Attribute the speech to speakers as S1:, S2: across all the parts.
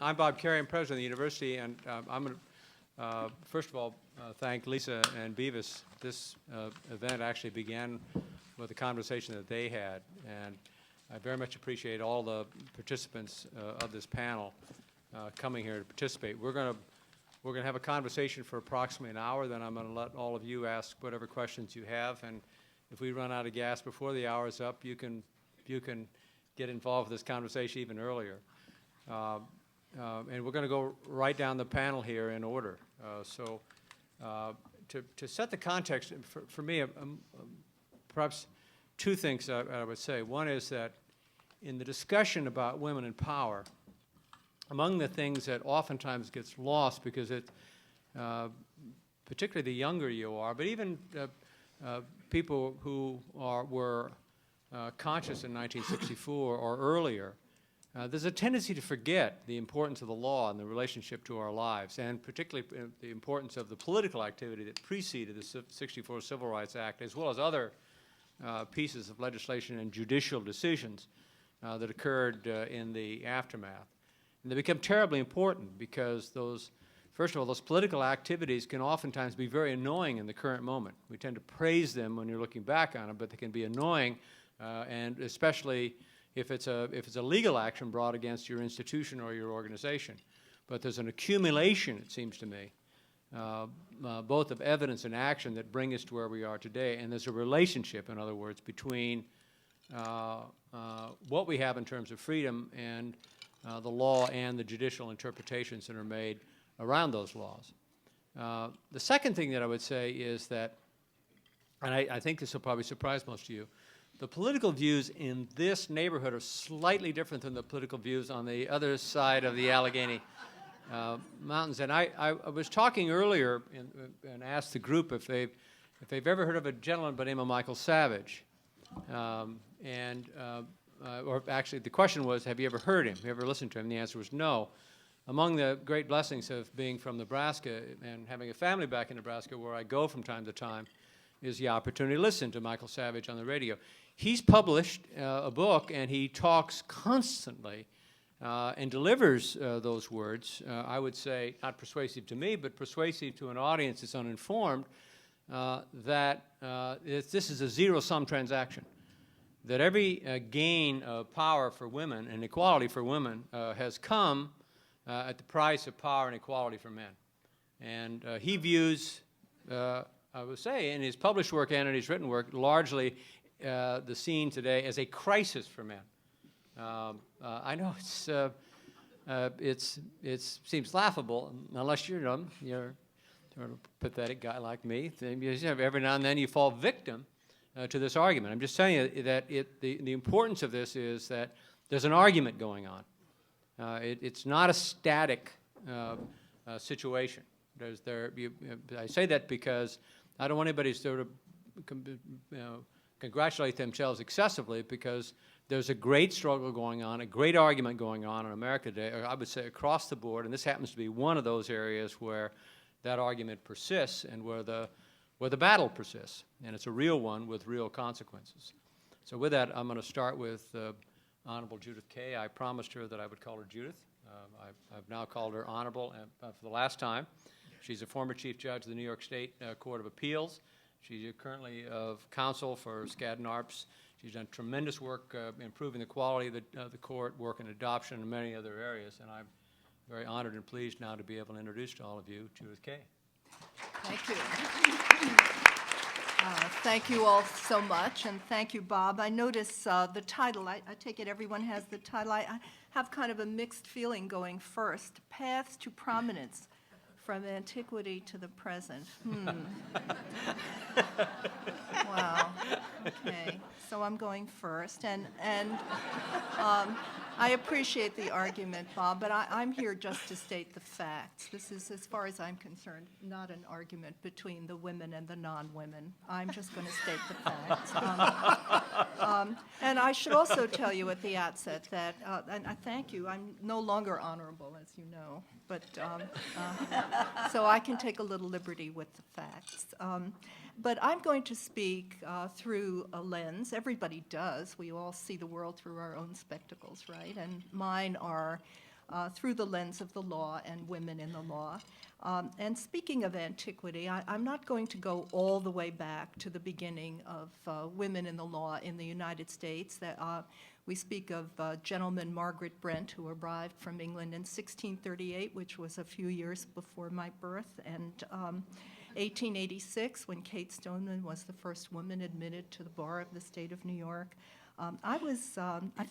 S1: I'm Bob Kerrey. I'm president of the university, and I'm going to, first of all, thank Lisa and Beavis. This event actually began with a conversation that they had, and I very much appreciate all the participants of this panel coming here to participate. We're going to have a conversation for approximately an hour, then I'm going to let all of you ask whatever questions you have, and if we run out of gas before the hour is up, you can get involved with this conversation even earlier. And we're going to go right down the panel here in order. To set the context, for me, perhaps two things I would say. One is that in the discussion about women in power, among the things that oftentimes gets lost because it, particularly the younger you are, but even people who were conscious in 1964 or earlier, there's a tendency to forget the importance of the law and the relationship to our lives, and particularly the importance of the political activity that preceded the 64 Civil Rights Act, as well as other pieces of legislation and judicial decisions that occurred in the aftermath. And they become terribly important because first of all, those political activities can oftentimes be very annoying in the current moment. We tend to praise them when you're looking back on them, but they can be annoying, and especially if it's a legal action brought against your institution or your organization. But there's an accumulation, it seems to me, both of evidence and action that bring us to where we are today, and there's a relationship, in other words, between what we have in terms of freedom and the law and the judicial interpretations that are made around those laws. The second thing that I would say is that, and I think this will probably surprise most of you, the political views in this neighborhood are slightly different than the political views on the other side of the Allegheny Mountains. And I was talking earlier and asked the group if they've ever heard of a gentleman by the name of Michael Savage. Or actually, the question was, have you ever heard him? Have you ever listened to him? And the answer was no. Among the great blessings of being from Nebraska and having a family back in Nebraska where I go from time to time is the opportunity to listen to Michael Savage on the radio. He's published a book, and he talks constantly and delivers those words, I would say, not persuasive to me, but persuasive to an audience that's uninformed, that this is a zero-sum transaction, that every gain of power for women and equality for women has come at the price of power and equality for men. And he views, I would say, in his published work and in his written work, largely the scene today as a crisis for men. I know it seems laughable unless you're sort of a pathetic guy like me. Every now and then you fall victim to this argument. I'm just telling you that the importance of this is that there's an argument going on. It's not a static situation. I say that because I don't want anybody to sort of congratulate themselves excessively, because there's a great struggle going on, a great argument going on in America today, or I would say across the board, and this happens to be one of those areas where that argument persists and where the battle persists, and it's a real one with real consequences. So with that, I'm going to start with Honorable Judith Kaye. I promised her that I would call her Judith. I've now called her Honorable for the last time. She's a former Chief Judge of the New York State Court of Appeals. She's currently of counsel for Skadden Arps. She's done tremendous work improving the quality of the court, work in adoption, and many other areas. And I'm very honored and pleased now to be able to introduce to all of you Judith Kaye.
S2: Thank you. Thank you all so much, and thank you, Bob. I notice the title. I take it everyone has the title. I have kind of a mixed feeling going first. Paths to Prominence, from Antiquity to the Present. Wow. Okay. So I'm going first, and I appreciate the argument, Bob, but I'm here just to state the facts. This is, as far as I'm concerned, not an argument between the women and the non-women. I'm just going to state the facts. And I should also tell you at the outset that, and I thank you, I'm no longer honorable, as you know, but so I can take a little liberty with the facts. But I'm going to speak through a lens. Everybody does. We all see the world through our own spectacles, right? And mine are through the lens of the law and women in the law. And speaking of antiquity, I'm not going to go all the way back to the beginning of women in the law in the United States. We speak of gentleman Margaret Brent, who arrived from England in 1638, which was a few years before my birth, and 1886, when Kate Stoneman was the first woman admitted to the bar of the state of New York. I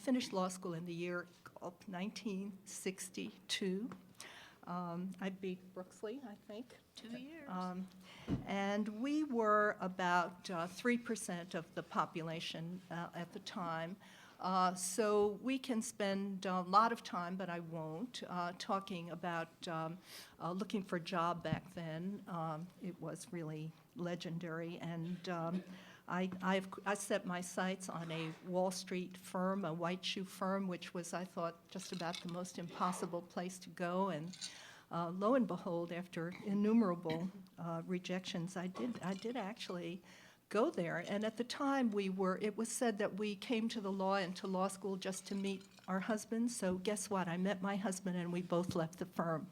S2: finished law school in the year of 1962. I beat Brooksley, I think.
S3: 2 years.
S2: And we were about 3% of the population at the time. So we can spend a lot of time, but I won't, talking about looking for a job back then. It was really legendary, and I set my sights on a Wall Street firm, a white shoe firm, which was, I thought, just about the most impossible place to go. And lo and behold, after innumerable rejections, I did actually go there. And at the time, it was said that we came to the law and to law school just to meet our husbands. So guess what? I met my husband, and we both left the firm.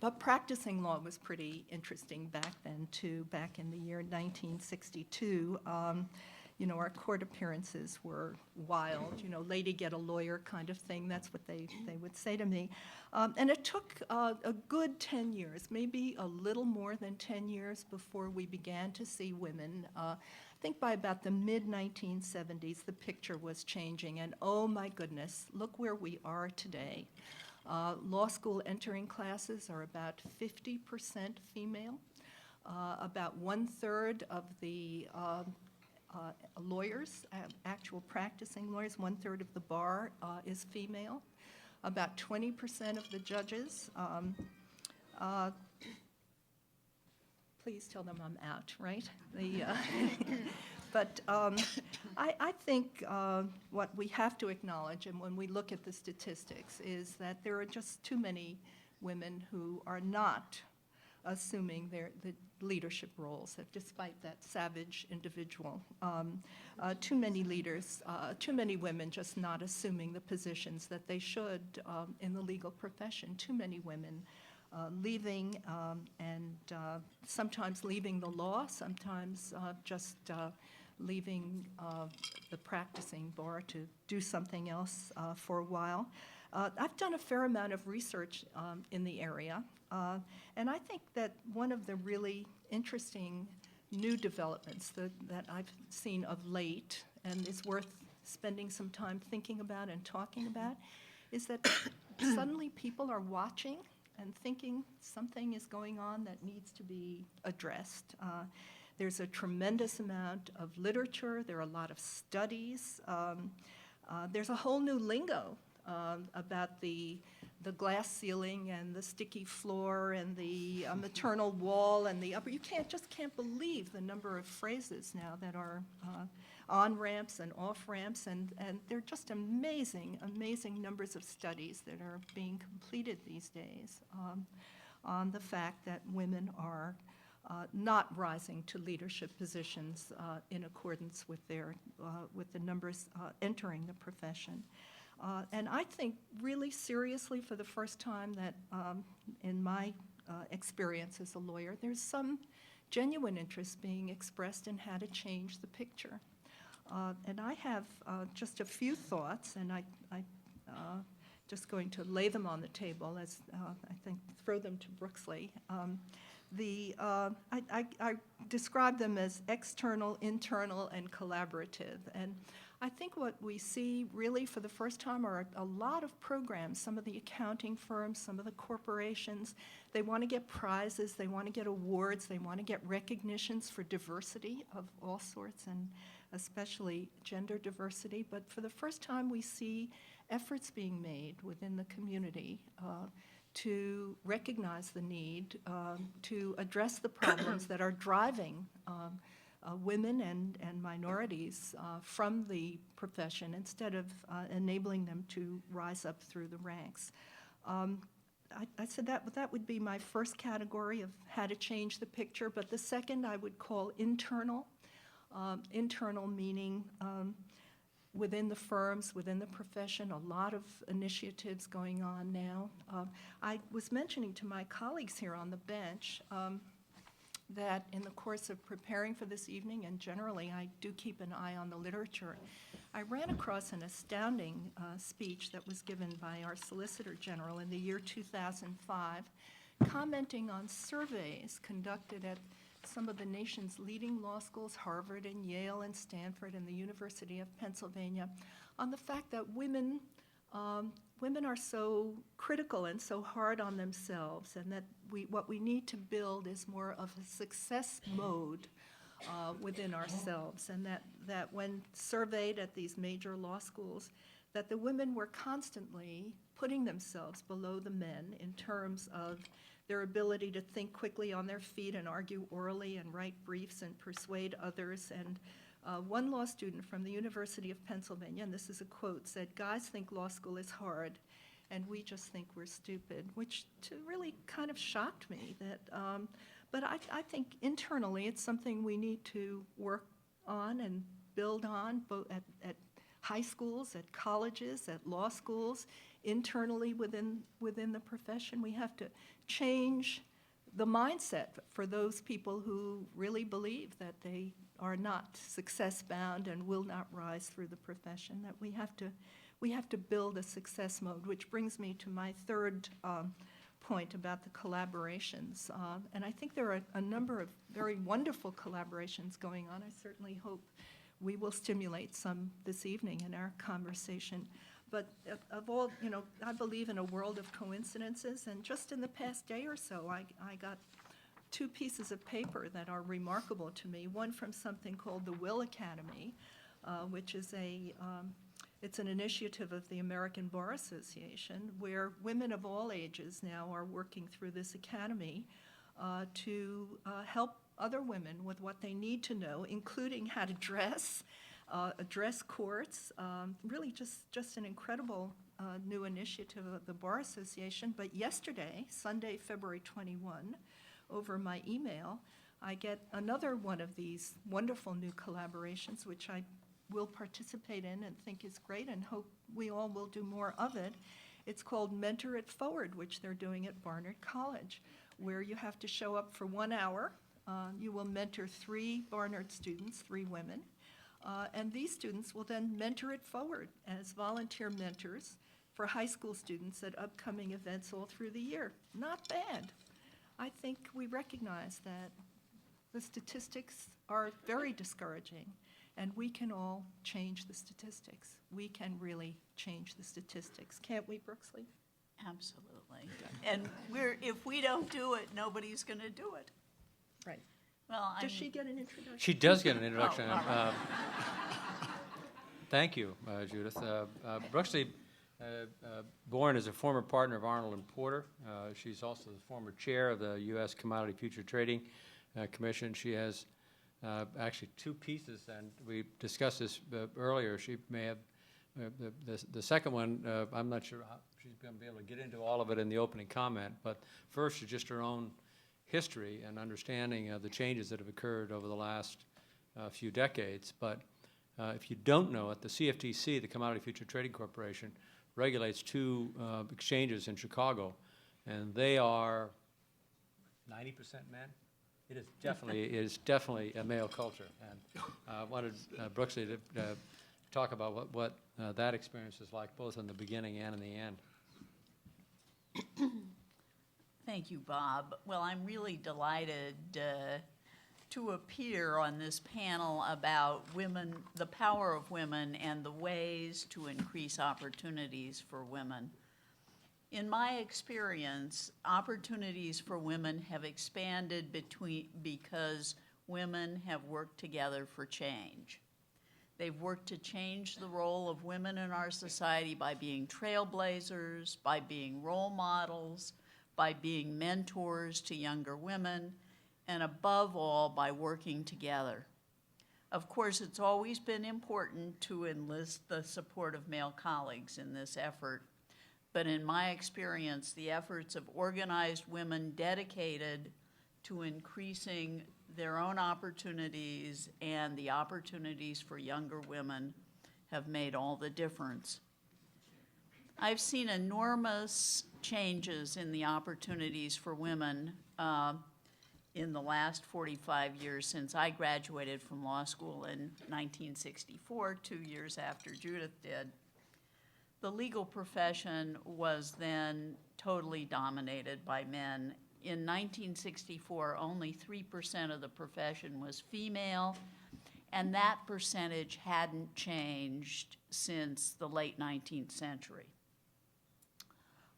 S2: But practicing law was pretty interesting back then, too. Back in the year 1962, our court appearances were wild, lady get a lawyer kind of thing. That's what they would say to me. And it took a good 10 years, maybe a little more than 10 years before we began to see women. I think by about the mid-1970s, the picture was changing. And oh my goodness, look where we are today. Law school entering classes are about 50% female. About 1/3 of the lawyers, actual practicing lawyers, 1/3 of the bar is female. About 20% of the judges. Please tell them I'm out, right? But I think what we have to acknowledge, and when we look at the statistics, is that there are just too many women who are not assuming the leadership roles, despite that savage individual. Too many leaders, too many women just not assuming the positions that they should in the legal profession. Too many women leaving and sometimes leaving the law, sometimes just leaving the practicing bar to do something else for a while. I've done a fair amount of research in the area, and I think that one of the really interesting new developments that I've seen of late, and is worth spending some time thinking about and talking about, is that suddenly people are watching and thinking something is going on that needs to be addressed. There's a tremendous amount of literature. There are a lot of studies. There's a whole new lingo about the glass ceiling and the sticky floor and the maternal wall and the upper. You just can't believe the number of phrases now that are on-ramps and off-ramps, and they're just amazing numbers of studies that are being completed these days on the fact that women are not rising to leadership positions in accordance with the numbers entering the profession. And I think really seriously for the first time that in my experience as a lawyer, there's some genuine interest being expressed in how to change the picture. And I have just a few thoughts, and I just going to lay them on the table as I think throw them to Brooksley. I describe them as external, internal, and collaborative. And I think what we see really for the first time are a lot of programs. Some of the accounting firms, some of the corporations, they want to get prizes, they want to get awards, they want to get recognitions for diversity of all sorts, and especially gender diversity. But for the first time, we see efforts being made within the community to recognize the need to address the problems that are driving women and minorities from the profession instead of enabling them to rise up through the ranks. I said that would be my first category of how to change the picture, but the second I would call internal. Internal meaning within the firms, within the profession, a lot of initiatives going on now. I was mentioning to my colleagues here on the bench that in the course of preparing for this evening, and generally I do keep an eye on the literature, I ran across an astounding speech that was given by our Solicitor General in the year 2005, commenting on surveys conducted at some of the nation's leading law schools, Harvard and Yale and Stanford and the University of Pennsylvania, on the fact that women are so critical and so hard on themselves, and that what we need to build is more of a success mode within ourselves, and that when surveyed at these major law schools, that the women were constantly putting themselves below the men in terms of their ability to think quickly on their feet and argue orally and write briefs and persuade others. And one law student from the University of Pennsylvania, and this is a quote, said, "Guys think law school is hard, and we just think we're stupid," which really kind of shocked me. But I think internally it's something we need to work on and build on, both at high schools, at colleges, at law schools, internally within the profession. We have to change the mindset for those people who really believe that they are not success-bound and will not rise through the profession, that we have to build a success mode, which brings me to my third point about the collaborations. And I think there are a number of very wonderful collaborations going on. I certainly hope we will stimulate some this evening in our conversation. But of all, I believe in a world of coincidences, and just in the past day or so, I got two pieces of paper that are remarkable to me. One from something called the Will Academy, which is it's an initiative of the American Bar Association, where women of all ages now are working through this academy to help other women with what they need to know, including how to dress, address courts, really just an incredible new initiative of the Bar Association. But yesterday, Sunday, February 21, over my email, I get another one of these wonderful new collaborations, which I will participate in and think is great and hope we all will do more of it. It's called Mentor It Forward, which they're doing at Barnard College, where you have to show up for 1 hour. You will mentor 3 Barnard students, 3 women, and these students will then mentor it forward as volunteer mentors for high school students at upcoming events all through the year. Not bad. I think we recognize that the statistics are very discouraging, and we can all change the statistics. We can really change the statistics. Can't we, Brooksley?
S3: Absolutely. And if we don't do it, nobody's going to do it.
S2: Right.
S3: Well,
S2: Does she get an introduction?
S1: She does get an introduction.
S3: Oh, all right.
S1: Thank you, Judith. Brooksley Bourne is a former partner of Arnold and Porter. She's also the former chair of the U.S. Commodity Future Trading Commission. She has actually 2 pieces, and we discussed this earlier. She may have the second one. I'm not sure how she's going to be able to get into all of it in the opening comment, but first is just her own history and understanding of the changes that have occurred over the last few decades. But if you don't know it, the CFTC, the Commodity Future Trading Corporation, regulates 2 exchanges in Chicago, and they are 90% men. It is definitely a male culture, and I wanted Brooksley to talk about what that experience is like, both in the beginning and in the end.
S3: Thank you, Bob. Well, I'm really delighted to appear on this panel about women, the power of women, and the ways to increase opportunities for women. In my experience, opportunities for women have expanded because women have worked together for change. They've worked to change the role of women in our society by being trailblazers, by being role models, by being mentors to younger women, and above all, by working together. Of course, it's always been important to enlist the support of male colleagues in this effort, but in my experience, the efforts of organized women dedicated to increasing their own opportunities and the opportunities for younger women have made all the difference. I've seen enormous changes in the opportunities for women in the last 45 years since I graduated from law school in 1964, 2 years after Judith did. The legal profession was then totally dominated by men. In 1964, only 3% of the profession was female, and that percentage hadn't changed since the late 19th century.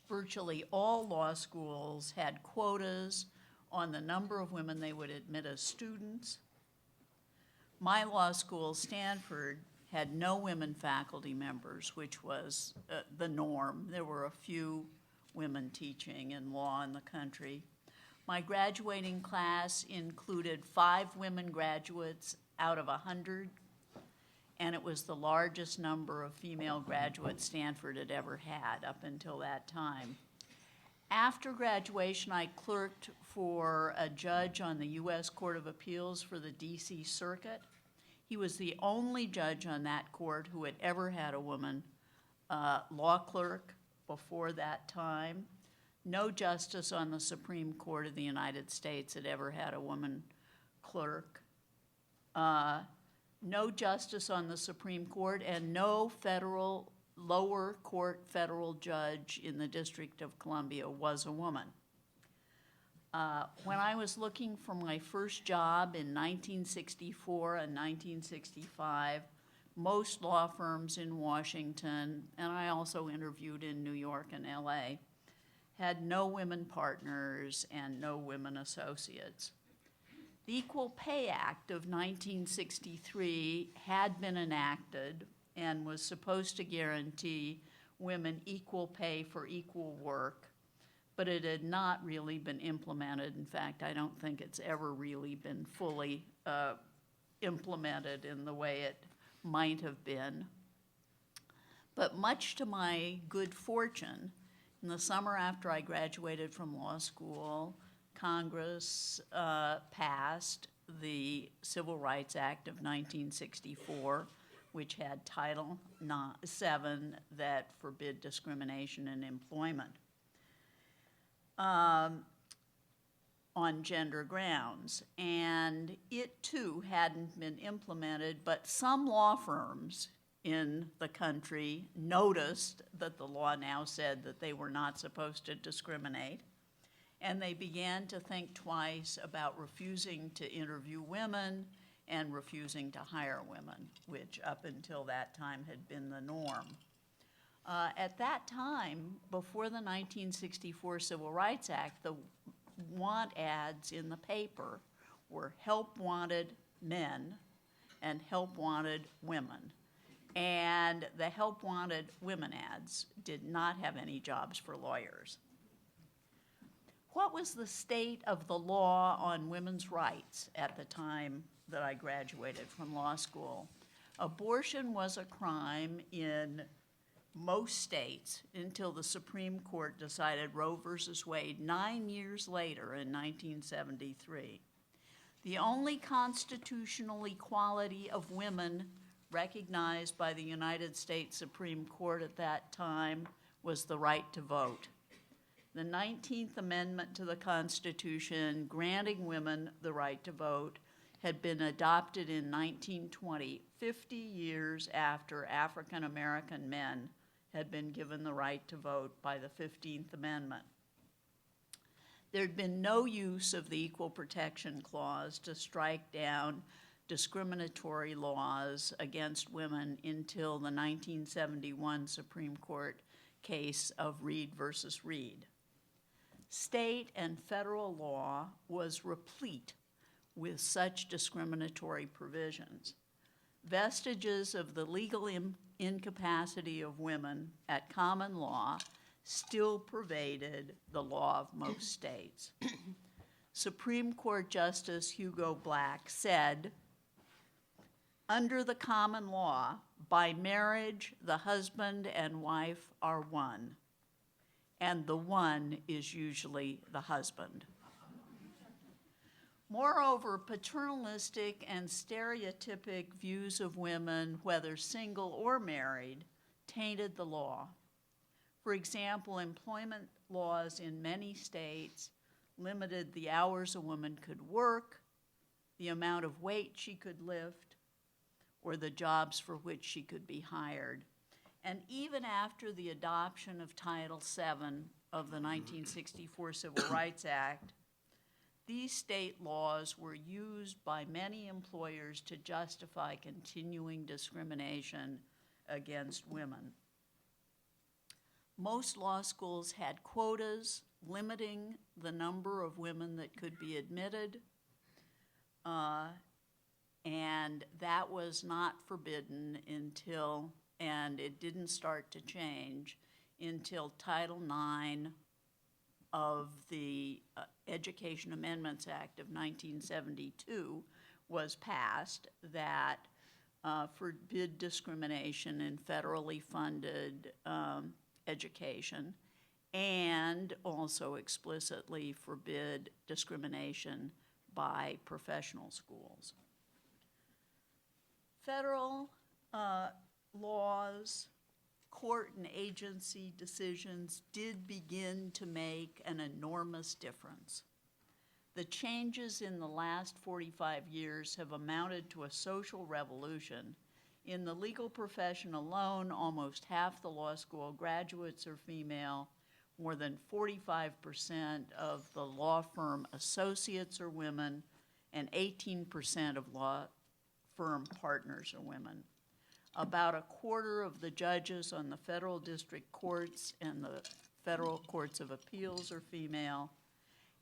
S3: Virtually all law schools had quotas on the number of women they would admit as students. My law school, Stanford, had no women faculty members, which was the norm. There were a few women teaching in law in the country. My graduating class included 5 women graduates out of 100, and it was the largest number of female graduates Stanford had ever had up until that time. After graduation, I clerked for a judge on the U.S. Court of Appeals for the D.C. Circuit. He was the only judge on that court who had ever had a woman law clerk before that time. No justice on the Supreme Court of the United States had ever had a woman clerk. No justice on the Supreme Court, and no federal, lower court federal judge in the District of Columbia was a woman. When I was looking for my first job in 1964 and 1965, most law firms in Washington, and I also interviewed in New York and LA, had no women partners and no women associates. The Equal Pay Act of 1963 had been enacted and was supposed to guarantee women equal pay for equal work, but it had not really been implemented. In fact, I don't think it's ever really been fully implemented in the way it might have been. But much to my good fortune, in the summer after I graduated from law school, Congress passed the Civil Rights Act of 1964, which had Title VII that forbid discrimination in employment on gender grounds. And it too hadn't been implemented, but some law firms in the country noticed that the law now said that they were not supposed to discriminate, and they began to think twice about refusing to interview women and refusing to hire women, which up until that time had been the norm. At that time, before the 1964 Civil Rights Act, the want ads in the paper were help wanted men and help wanted women. And the help wanted women ads did not have any jobs for lawyers. What was the state of the law on women's rights at the time that I graduated from law school? Abortion was a crime in most states until the Supreme Court decided Roe versus Wade 9 years later in 1973. The only constitutional equality of women recognized by the United States Supreme Court at that time was the right to vote. The 19th Amendment to the Constitution granting women the right to vote had been adopted in 1920, 50 years after African American men had been given the right to vote by the 15th Amendment. There had been no use of the Equal Protection Clause to strike down discriminatory laws against women until the 1971 Supreme Court case of Reed versus Reed. State and federal law was replete with such discriminatory provisions. Vestiges of the legal incapacity of women at common law still pervaded the law of most states. Supreme Court Justice Hugo Black said, "Under the common law, by marriage, the husband and wife are one, and the one is usually the husband." Moreover, paternalistic and stereotypic views of women, whether single or married, tainted the law. For example, employment laws in many states limited the hours a woman could work, the amount of weight she could lift, or the jobs for which she could be hired. And even after the adoption of Title VII of the 1964 Civil Rights Act, these state laws were used by many employers to justify continuing discrimination against women. Most law schools had quotas limiting the number of women that could be admitted, and that was not forbidden until, and it didn't start to change until Title IX of the Education Amendments Act of 1972 was passed that forbid discrimination in federally funded education, and also explicitly forbid discrimination by professional schools. Federal laws, court and agency decisions did begin to make an enormous difference. The changes in the last 45 years have amounted to a social revolution. In the legal profession alone, almost half the law school graduates are female. More than 45% of the law firm associates are women, and 18% of law firm partners are women. About a quarter of the judges on the federal district courts and the federal courts of appeals are female.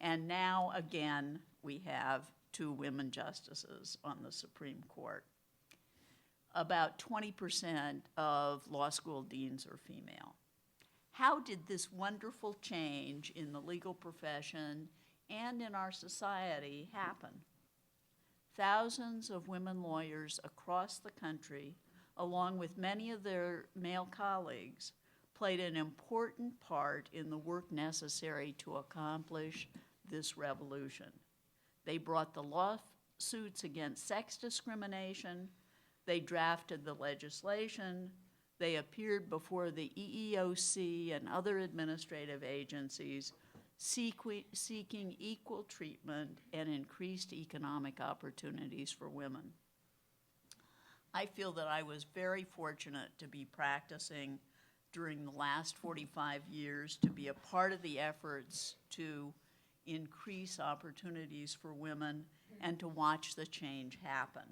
S3: And now, again, we have 2 women justices on the Supreme Court. About 20% of law school deans are female. How did this wonderful change in the legal profession and in our society happen? Thousands of women lawyers across the country, along with many of their male colleagues, played an important part in the work necessary to accomplish this revolution. They brought the lawsuits against sex discrimination, they drafted the legislation, they appeared before the EEOC and other administrative agencies seeking equal treatment and increased economic opportunities for women. I feel that I was very fortunate to be practicing during the last 45 years, to be a part of the efforts to increase opportunities for women and to watch the change happen.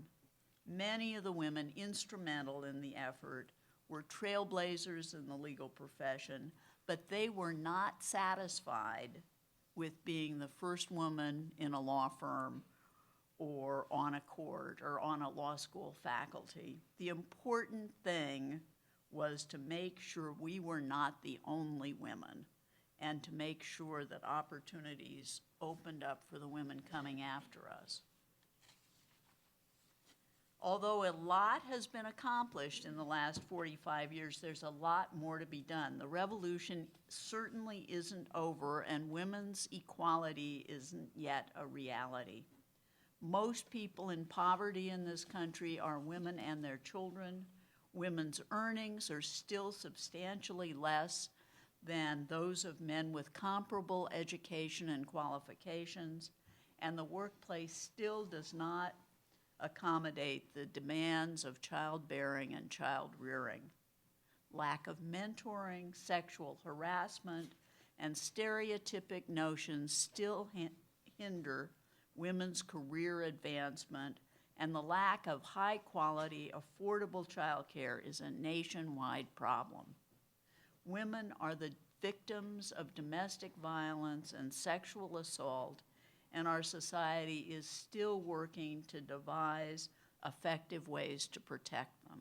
S3: Many of the women instrumental in the effort were trailblazers in the legal profession, but they were not satisfied with being the first woman in a law firm or on a court or on a law school faculty. The important thing was to make sure we were not the only women and to make sure that opportunities opened up for the women coming after us. Although a lot has been accomplished in the last 45 years, there's a lot more to be done. The revolution certainly isn't over, and women's equality isn't yet a reality. Most people in poverty in this country are women and their children. Women's earnings are still substantially less than those of men with comparable education and qualifications, and the workplace still does not accommodate the demands of childbearing and child rearing. Lack of mentoring, sexual harassment, and stereotypic notions still hinder women's career advancement, and the lack of high-quality, affordable childcare is a nationwide problem. Women are the victims of domestic violence and sexual assault, and our society is still working to devise effective ways to protect them.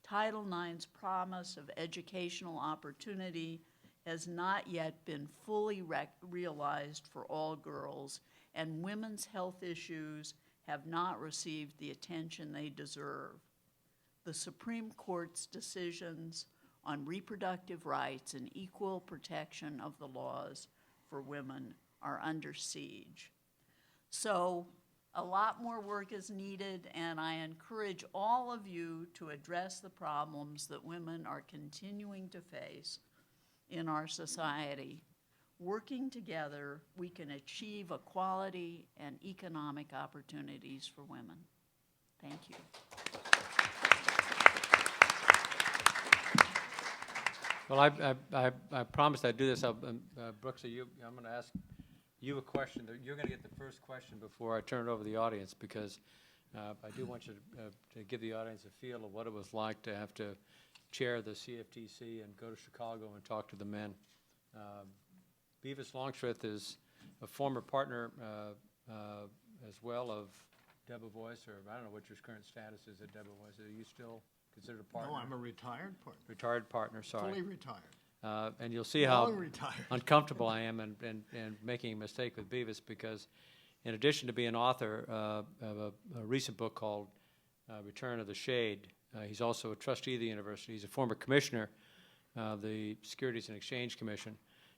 S3: Title IX's promise of educational opportunity has not yet been fully realized for all girls, and women's health issues have not received the attention they deserve. The Supreme Court's decisions on reproductive rights and equal protection of the laws for women are under siege. So a lot more work is needed, and I encourage all of you to address the problems that women are continuing to face in our society. Working together, we can achieve equality and economic opportunities for women. Thank you.
S1: Well, I promised I'd do this. Brooks, I'm going to ask you a question. You're going to get the first question before I turn it over to the audience, because I do want you to give the audience a feel of what it was like to have to chair the CFTC and go to Chicago and talk to the men. Beavis Longstreth is a former partner as well of Debevoise, or I don't know what your current status is at Debevoise. Are you still considered a partner?
S4: No, I'm a retired partner.
S1: Retired partner, sorry.
S4: Fully retired.
S1: And you'll see how
S4: Long retired.
S1: uncomfortable I am and making a mistake with Beavis, because in addition to being an author of a recent book called Return of the Shade, he's also a trustee of the university. He's a former commissioner of the Securities and Exchange Commission.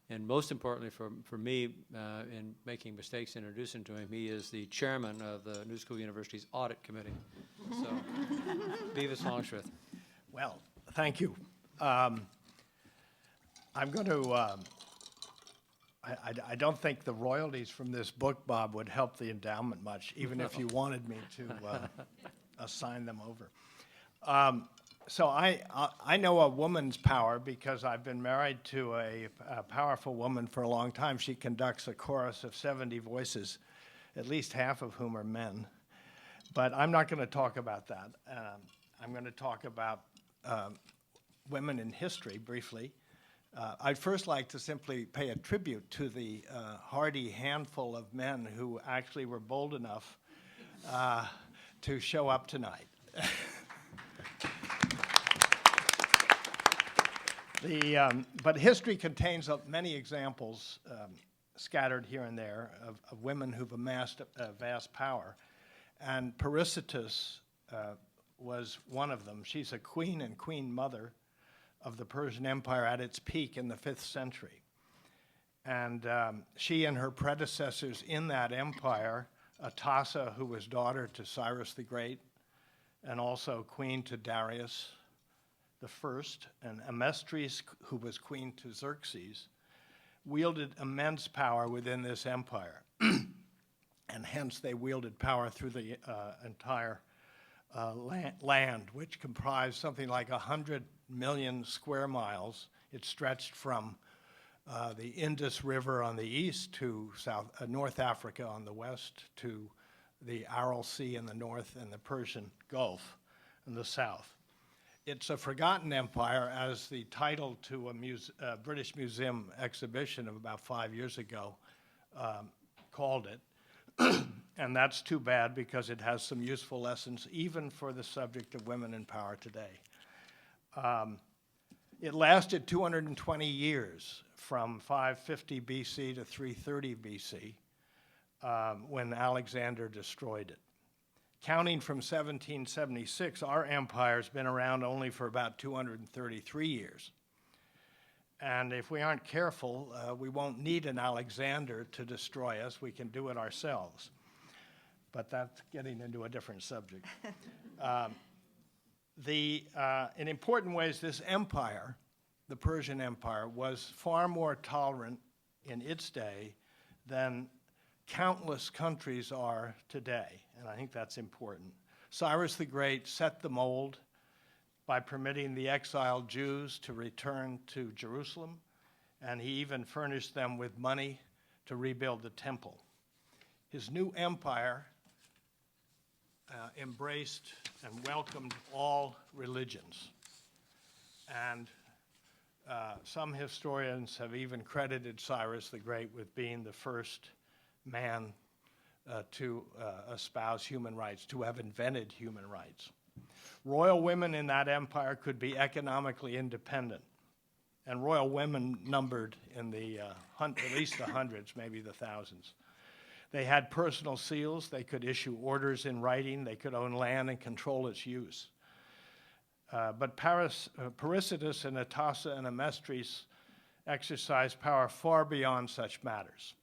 S1: And most importantly for me, in making mistakes and introducing to him, he is the chairman of the New School University's Audit Committee. So, Beavis Longstreth.
S4: Well, thank you. I'm going to, I don't think the royalties from this book, Bob, would help the endowment much, even if you wanted me to assign them over. So I know a woman's power because I've been married to a powerful woman for a long time. She conducts a chorus of 70 voices, at least half of whom are men. But I'm not going to talk about that. I'm going to talk about women in history briefly. I'd first like to simply pay a tribute to the hardy handful of men who actually were bold enough to show up tonight. But history contains many examples scattered here and there of women who've amassed a vast power. And Emeritust was one of them. She's a queen and queen mother of the Persian Empire at its peak in the 5th century. And she and her predecessors in that empire, Atassa, who was daughter to Cyrus the Great, and also queen to Darius the First, and Emeritust, who was queen to Xerxes, wielded immense power within this empire. And hence they wielded power through the entire land, which comprised something like 100 million square miles. It stretched from the Indus River on the east to North Africa on the west, to the Aral Sea in the north, and the Persian Gulf in the south. It's a forgotten empire, as the title to a British Museum exhibition of about 5 years ago called it. And that's too bad, because it has some useful lessons even for the subject of women in power today. It lasted 220 years, from 550 BC to 330 BC, when Alexander destroyed it. Counting from 1776, our empire's been around only for about 233 years. And if we aren't careful, we won't need an Alexander to destroy us. We can do it ourselves. But that's getting into a different subject. In important ways, this empire, the Persian Empire, was far more tolerant in its day than countless countries are today, and I think that's important. Cyrus the Great set the mold by permitting the exiled Jews to return to Jerusalem, and he even furnished them with money to rebuild the temple. His new empire embraced and welcomed all religions, and some historians have even credited Cyrus the Great with being the first man to espouse human rights, to have invented human rights. Royal women in that empire could be economically independent, and royal women numbered in the at least the hundreds, maybe the thousands. They had personal seals. They could issue orders in writing. They could own land and control its use. But Emeritust and Atassa and Emeritust exercised power far beyond such matters.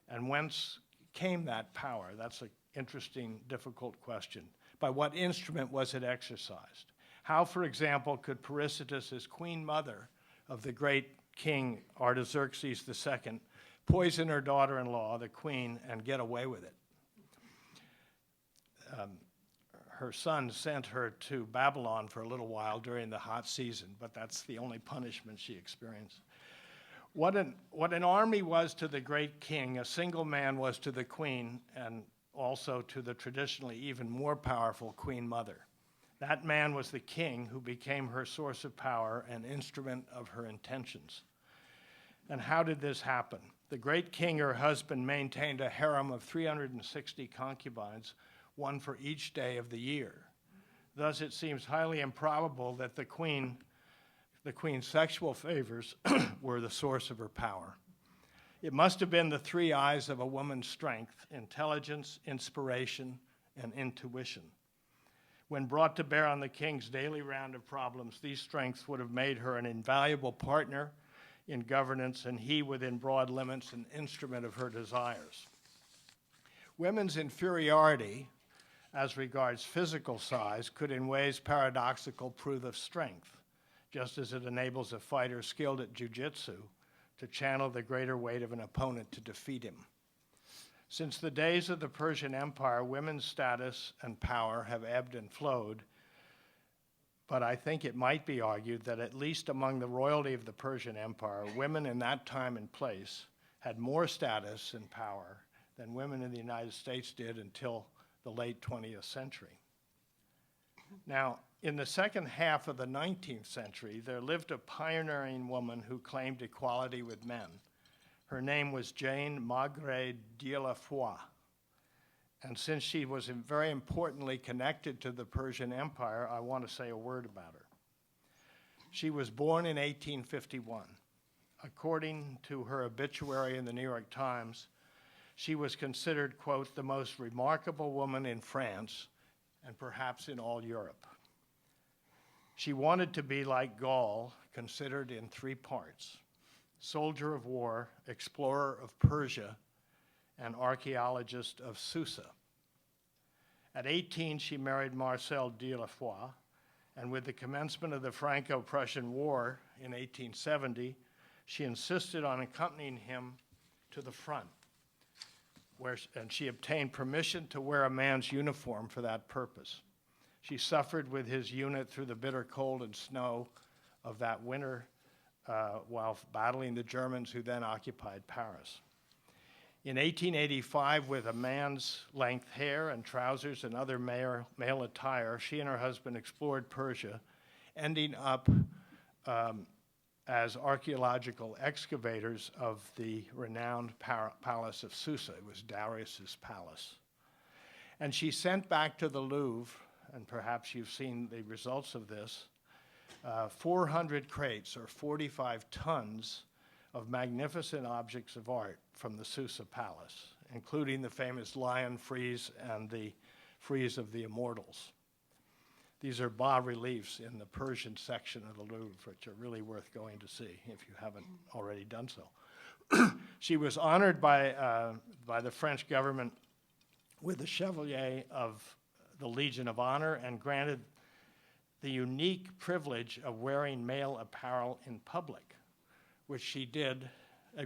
S4: And whence came that power? That's an interesting, difficult question. By what instrument was it exercised? How, for example, could Perisitus, as queen mother of the great king Artaxerxes II, poison her daughter-in-law, the queen, and get away with it? Her son sent her to Babylon for a little while during the hot season, but that's the only punishment she experienced. What an army was to the great king, a single man was to the queen, and also to the traditionally even more powerful queen mother. That man was the king, who became her source of power and instrument of her intentions. And how did this happen? The great king, her husband, maintained a harem of 360 concubines, one for each day of the year. Thus, it seems highly improbable that the queen's sexual favors were the source of her power. It must have been the three eyes of a woman's strength: intelligence, inspiration, and intuition. When brought to bear on the king's daily round of problems, these strengths would have made her an invaluable partner in governance, and he, within broad limits, an instrument of her desires. Women's inferiority as regards physical size could in ways paradoxical prove of strength, just as it enables a fighter skilled at jujitsu to channel the greater weight of an opponent to defeat him. Since the days of the Persian Empire, women's status and power have ebbed and flowed, but I think it might be argued that at least among the royalty of the Persian Empire, women in that time and place had more status and power than women in the United States did until the late 20th century. Now, in the second half of the 19th century, there lived a pioneering woman who claimed equality with men. Her name was Jane Meagher de la Foix. And since she was very importantly connected to the Persian Empire, I want to say a word about her. She was born in 1851. According to her obituary in the New York Times, she was considered, quote, the most remarkable woman in France and perhaps in all Europe. She wanted to be like Gaul, considered in three parts: soldier of war, explorer of Persia, and archaeologist of Susa. At 18, she married Marcel de la Foix, and with the commencement of the Franco-Prussian War in 1870, she insisted on accompanying him to the front, and she obtained permission to wear a man's uniform for that purpose. She suffered with his unit through the bitter cold and snow of that winter while battling the Germans who then occupied Paris. In 1885, with a man's length hair and trousers and other male attire, she and her husband explored Persia, ending up as archaeological excavators of the renowned palace of Susa. It was Darius's palace. And she sent back to the Louvre, and perhaps you've seen the results of this, 400 crates, or 45 tons, of magnificent objects of art from the Susa palace, including the famous lion frieze and the frieze of the immortals. These are bas-reliefs in the Persian section of the Louvre, which are really worth going to see if you haven't already done so. She was honored by the French government with the Chevalier of the Legion of Honor and granted the unique privilege of wearing male apparel in public, which she did,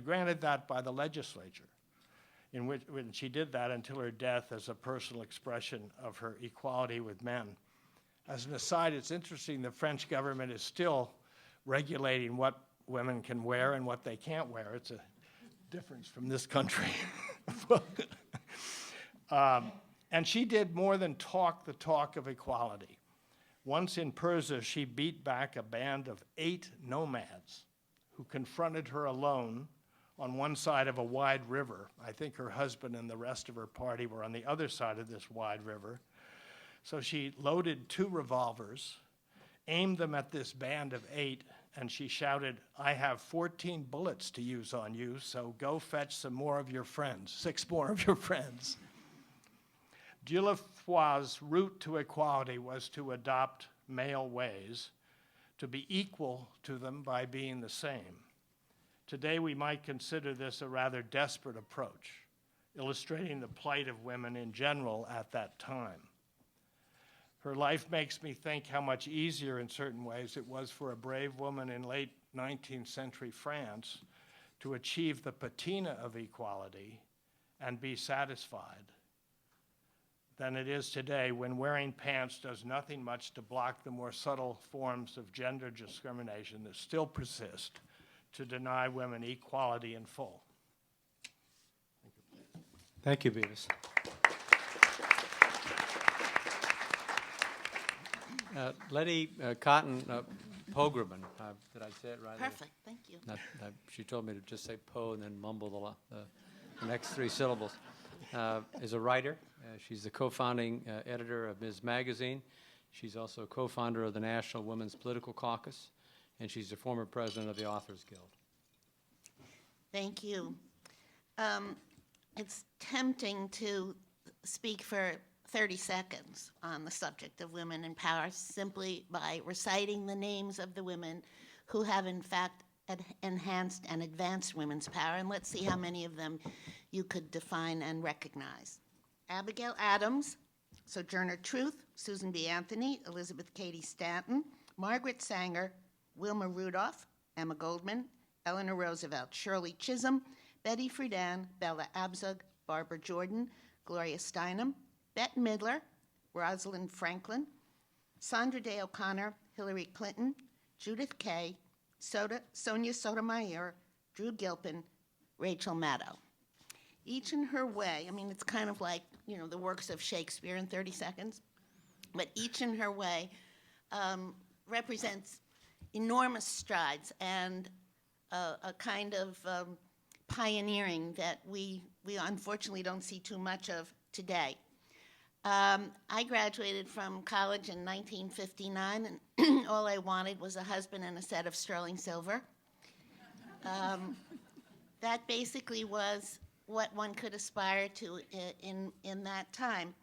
S4: granted that by the legislature, when she did that until her death as a personal expression of her equality with men. As an aside, it's interesting, the French government is still regulating what women can wear and what they can't wear. It's a difference from this country. And she did more than talk the talk of equality. Once in Persia, she beat back a band of 8 nomads who confronted her alone on one side of a wide river. I think her husband and the rest of her party were on the other side of this wide river. So she loaded 2 revolvers, aimed them at this band of 8, and she shouted, "I have 14 bullets to use on you, so go fetch some more of your friends, 6 more of your friends." De la Foix's route to equality was to adopt male ways, to be equal to them by being the same. Today, we might consider this a rather desperate approach. illustrating the plight of women in general at that time. Her life makes me think how much easier in certain ways it was for a brave woman in late 19th century France to achieve the patina of equality and be satisfied than it is today when wearing pants does nothing much to block the more subtle forms of gender discrimination that still persist to deny women equality in full.
S1: Thank you, Beavis. Letty Cottin Pogrebin, did I say it right?
S5: Perfect, thank you.
S1: She told me to just say Po and then mumble the next three syllables. Is a writer. She's the co-founding editor of Ms. Magazine. She's also co-founder of the National Women's Political Caucus, and she's the former president of the Authors Guild.
S5: Thank you. It's tempting to speak for 30 seconds on the subject of women in power simply by reciting the names of the women who have in fact enhanced and advanced women's power, and let's see how many of them you could define and recognize. Abigail Adams, Sojourner Truth, Susan B. Anthony, Elizabeth Cady Stanton, Margaret Sanger, Wilma Rudolph, Emma Goldman, Eleanor Roosevelt, Shirley Chisholm, Betty Friedan, Bella Abzug, Barbara Jordan, Gloria Steinem, Bette Midler, Rosalind Franklin, Sandra Day O'Connor, Hillary Clinton, Judith Kaye, Sonia Sotomayor, Drew Gilpin, Rachel Maddow. Each in her way, I mean, it's kind of like, the works of Shakespeare in 30 seconds, but each in her way represents enormous strides and a kind of pioneering that we unfortunately don't see too much of today. I graduated from college in 1959, and all I wanted was a husband and a set of sterling silver. That basically was what one could aspire to in that time.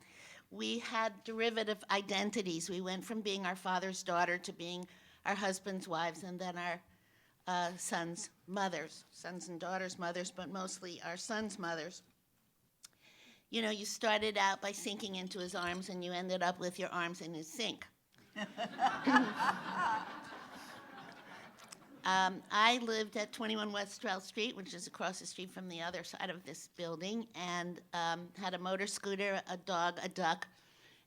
S5: We had derivative identities. We went from being our father's daughter to being our husband's wives, and then our sons' mothers, sons and daughters' mothers, but mostly our sons' mothers. You started out by sinking into his arms, and you ended up with your arms in his sink. I lived at 21 West 12th Street, which is across the street from the other side of this building, and had a motor scooter, a dog, a duck,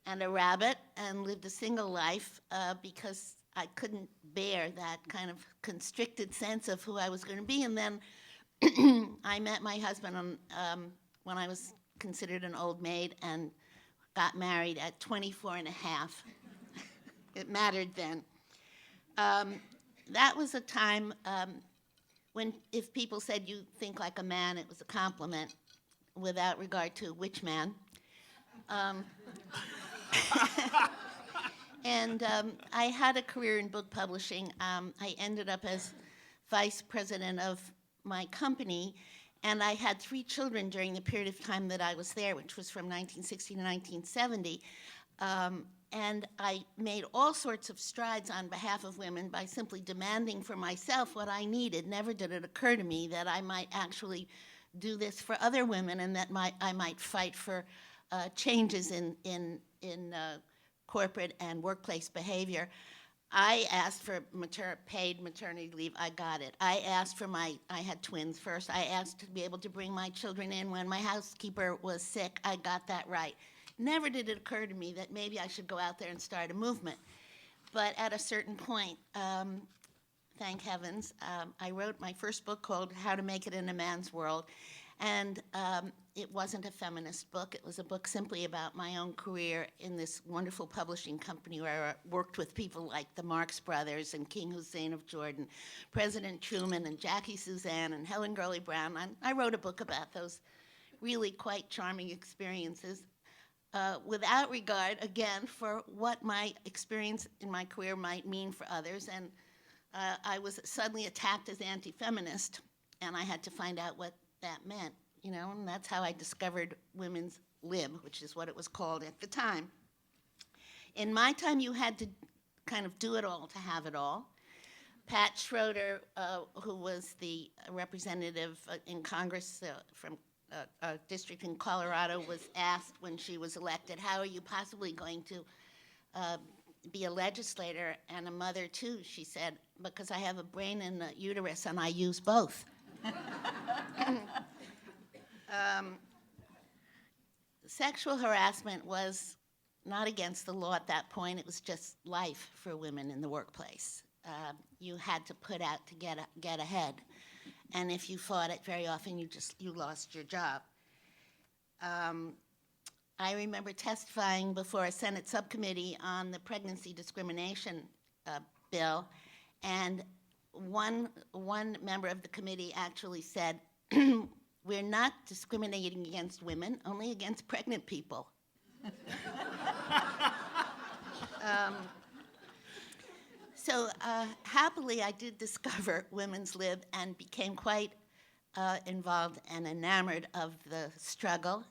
S5: and a rabbit, and lived a single life because I couldn't bear that kind of constricted sense of who I was going to be. And then I met my husband when I was considered an old maid and got married at 24 and a half. It mattered then. That was a time when if people said you think like a man, it was a compliment without regard to which man. And I had a career in book publishing. I ended up as vice president of my company, and I had 3 children during the period of time that I was there, which was from 1960 to 1970. And I made all sorts of strides on behalf of women by simply demanding for myself what I needed. Never did it occur to me that I might actually do this for other women, and that I might fight for changes in corporate and workplace behavior. I asked for paid maternity leave. I got it. I asked for I had twins first. I asked to be able to bring my children in when my housekeeper was sick. I got that right. Never did it occur to me that maybe I should go out there and start a movement. But at a certain point, thank heavens, I wrote my first book called How to Make It in a Man's World. And it wasn't a feminist book. It was a book simply about my own career in this wonderful publishing company where I worked with people like the Marx Brothers and King Hussein of Jordan, President Truman and Jackie Suzanne and Helen Gurley Brown. I wrote a book about those really quite charming experiences. Without regard, again, for what my experience in my career might mean for others. And I was suddenly attacked as anti-feminist, and I had to find out what that meant, and that's how I discovered Women's Lib, which is what it was called at the time. In my time, you had to kind of do it all to have it all. Pat Schroeder, who was the representative in Congress from a district in Colorado was asked when she was elected, how are you possibly going to be a legislator and a mother too? She said, because I have a brain and a uterus and I use both. Sexual harassment was not against the law at that point. It was just life for women in the workplace. You had to put out to get ahead. And if you fought it, very often you lost your job. I remember testifying before a Senate subcommittee on the pregnancy discrimination bill, and one member of the committee actually said, we're not discriminating against women, only against pregnant people. So happily, I did discover Women's Lib and became quite involved and enamored of the struggle,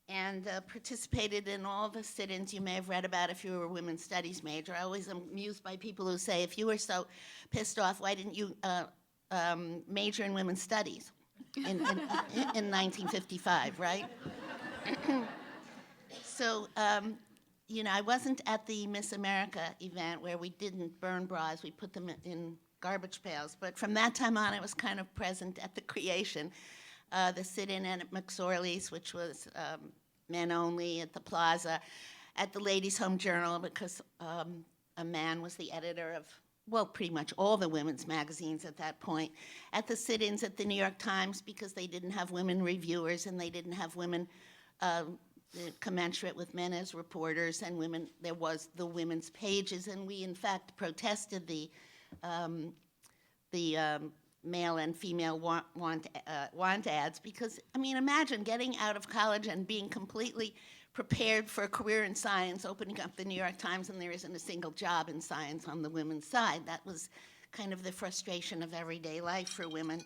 S5: and participated in all the sit-ins you may have read about if you were a women's studies major. I always am amused by people who say, if you were so pissed off, why didn't you major in women's studies in 1955, right? So, you know, I wasn't at the Miss America event where we didn't burn bras, we put them in garbage pails. But from that time on, I was kind of present at the creation. The sit-in at McSorley's, which was men only, at the Plaza, at the Ladies' Home Journal, because a man was the editor of, well, pretty much all the women's magazines at that point. At the sit-ins at the New York Times, because they didn't have women reviewers and they didn't have women commensurate with men as reporters, and women, there was the women's pages, and we in fact protested the male and female want ads, because, I mean, imagine getting out of college and being completely prepared for a career in science, opening up the New York Times, and there isn't a single job in science on the women's side. That was kind of the frustration of everyday life for women.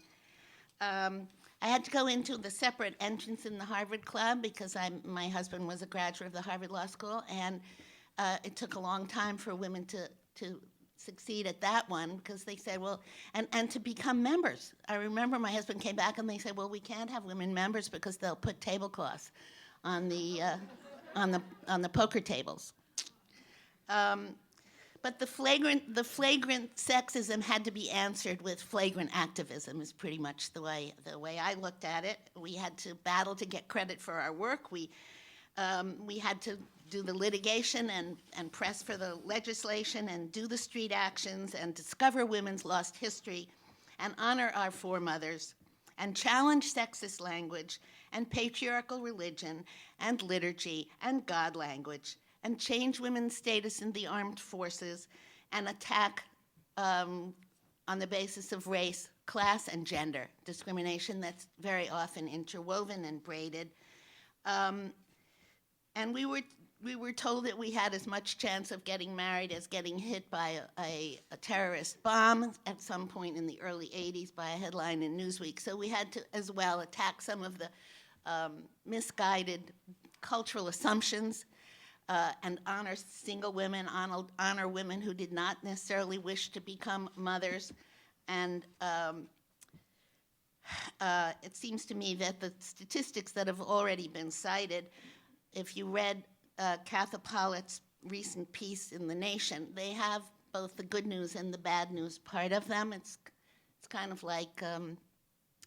S5: I had to go into the separate entrance in the Harvard Club because my husband was a graduate of the Harvard Law School, and it took a long time for women to succeed at that one, because they said, well, and to become members. I remember my husband came back and they said, well, we can't have women members because they'll put tablecloths on the poker tables. But the flagrant sexism had to be answered with flagrant activism, is pretty much the way I looked at it. We had to battle to get credit for our work. We had to do the litigation and press for the legislation and do the street actions and discover women's lost history and honor our foremothers and challenge sexist language and patriarchal religion and liturgy and God language and change women's status in the armed forces and attack on the basis of race, class, and gender discrimination that's very often interwoven and braided. And we were told that we had as much chance of getting married as getting hit by a terrorist bomb at some point in the early 80s by a headline in Newsweek. So we had to, as well, attack some of the misguided cultural assumptions and honor single women, honor women who did not necessarily wish to become mothers. And it seems to me that the statistics that have already been cited, if you read Katha Pollitt's recent piece in The Nation, they have both the good news and the bad news part of them. It's kind of like,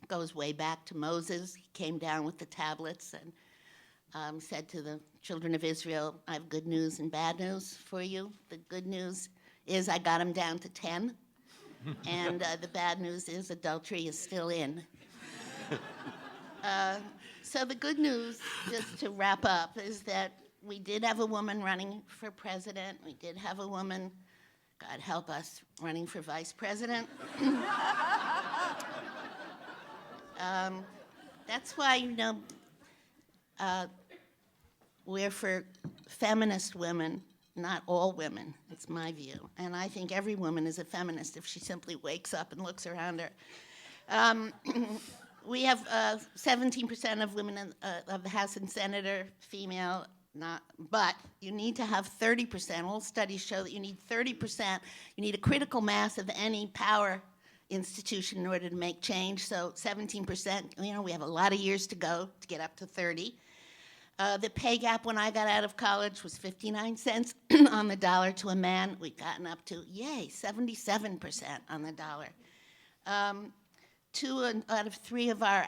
S5: goes way back to Moses. He came down with the tablets and said to the children of Israel, I have good news and bad news for you. The good news is I got them down to 10, and the bad news is adultery is still in. So the good news, just to wrap up, is that we did have a woman running for president. We did have a woman, God help us, running for vice president. That's why, you know, we're for feminist women, not all women. It's my view. And I think every woman is a feminist if she simply wakes up and looks around her. We have 17% of women of the House and Senate are female, but you need to have 30%. All studies show that you need 30%. You need a critical mass of any power institution in order to make change. So 17%, we have a lot of years to go to get up to 30. The pay gap when I got out of college was 59 cents on the dollar to a man. We've gotten up to, 77% on the dollar. 2 out of 3 of our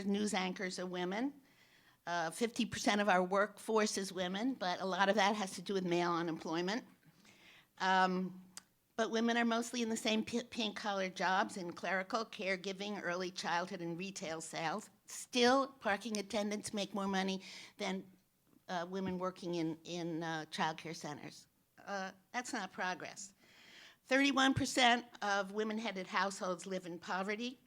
S5: news anchors are women. 50% of our workforce is women, but a lot of that has to do with male unemployment. But women are mostly in the same pink-collar jobs in clerical, caregiving, early childhood, and retail sales. Still, parking attendants make more money than women working in child care centers. That's not progress. 31% of women-headed households live in poverty.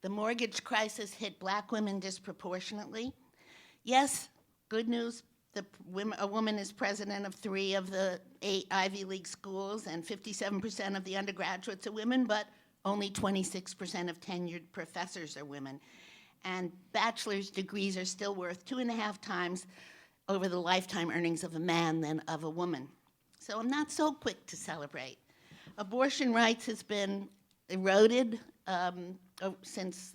S5: The mortgage crisis hit black women disproportionately. Yes, good news, a woman is president of 3 of the 8 Ivy League schools, and 57% of the undergraduates are women, but only 26% of tenured professors are women. And bachelor's degrees are still worth 2.5 times over the lifetime earnings of a man than of a woman. So I'm not so quick to celebrate. Abortion rights has been eroded since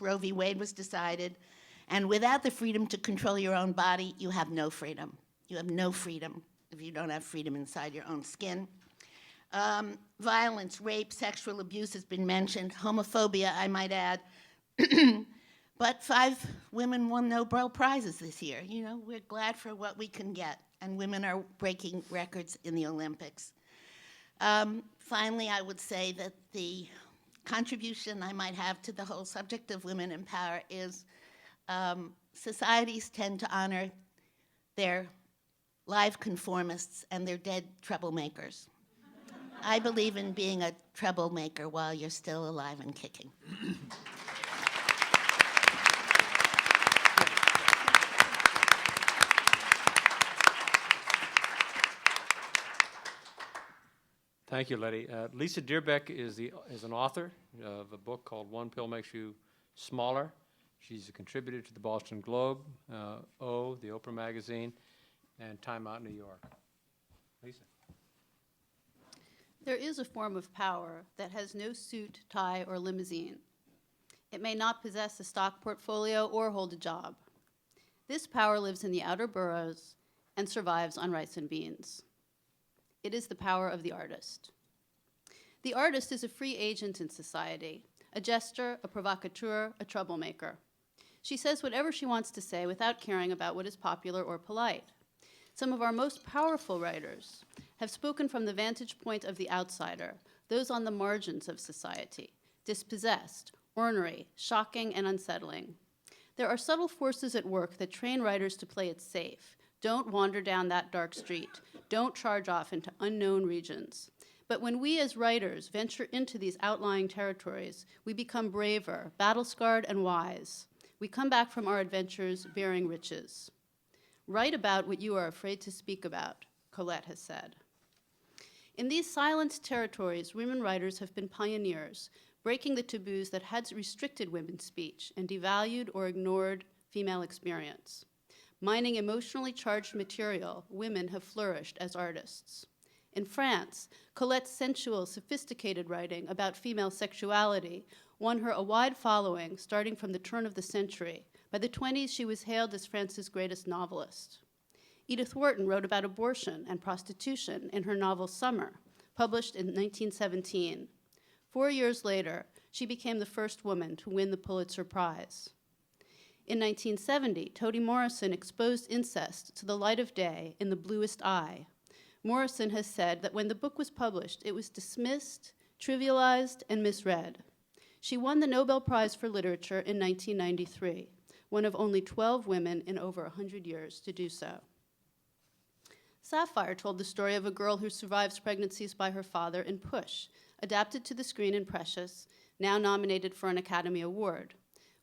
S5: Roe v. Wade was decided. And without the freedom to control your own body, you have no freedom. You have no freedom if you don't have freedom inside your own skin. Violence, rape, sexual abuse has been mentioned. Homophobia, I might add. But 5 women won Nobel Prizes this year. We're glad for what we can get. And women are breaking records in the Olympics. Finally, I would say that the contribution I might have to the whole subject of women in power is societies tend to honor their live conformists and their dead troublemakers. I believe in being a troublemaker while you're still alive and kicking.
S1: Thank you, Letty. Lisa Deerbeck is an author of a book called One Pill Makes You Smaller. She's a contributor to the Boston Globe, O, the Oprah magazine, and Time Out New York. Lisa.
S6: There is a form of power that has no suit, tie, or limousine. It may not possess a stock portfolio or hold a job. This power lives in the outer boroughs and survives on rice and beans. It is the power of the artist. The artist is a free agent in society, a jester, a provocateur, a troublemaker. She says whatever she wants to say without caring about what is popular or polite. Some of our most powerful writers have spoken from the vantage point of the outsider, those on the margins of society, dispossessed, ornery, shocking, and unsettling. There are subtle forces at work that train writers to play it safe. Don't wander down that dark street. Don't charge off into unknown regions. But when we as writers venture into these outlying territories, we become braver, battle-scarred, and wise. We come back from our adventures bearing riches. Write about what you are afraid to speak about, Colette has said. In these silent territories, women writers have been pioneers, breaking the taboos that had restricted women's speech and devalued or ignored female experience. Mining emotionally charged material, women have flourished as artists. In France, Colette's sensual, sophisticated writing about female sexuality won her a wide following starting from the turn of the century. By the 1920s, she was hailed as France's greatest novelist. Edith Wharton wrote about abortion and prostitution in her novel Summer, published in 1917. 4 years later, she became the first woman to win the Pulitzer Prize. In 1970, Toni Morrison exposed incest to the light of day in The Bluest Eye. Morrison has said that when the book was published, it was dismissed, trivialized, and misread. She won the Nobel Prize for Literature in 1993, one of only 12 women in over 100 years to do so. Sapphire told the story of a girl who survives pregnancies by her father in Push, adapted to the screen in Precious, now nominated for an Academy Award.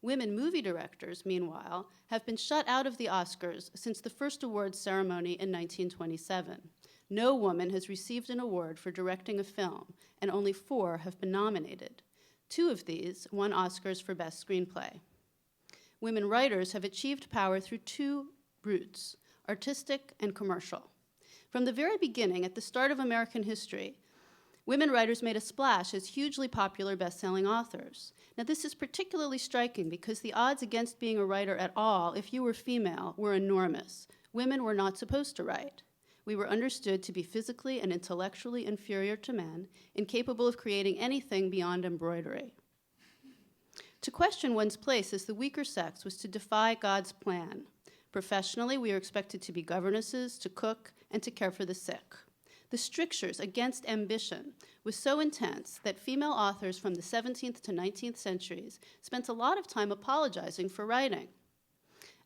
S6: Women movie directors, meanwhile, have been shut out of the Oscars since the first awards ceremony in 1927. No woman has received an award for directing a film, and only 4 have been nominated. 2 of these won Oscars for Best Screenplay. Women writers have achieved power through 2 routes, artistic and commercial. From the very beginning, at the start of American history, Women writers made a splash as hugely popular best-selling authors. Now, this is particularly striking because the odds against being a writer at all, if you were female, were enormous. Women were not supposed to write. We were understood to be physically and intellectually inferior to men, incapable of creating anything beyond embroidery. To question one's place as the weaker sex was to defy God's plan. Professionally, we are expected to be governesses, to cook, and to care for the sick. The strictures against ambition was so intense that female authors from the 17th to 19th centuries spent a lot of time apologizing for writing.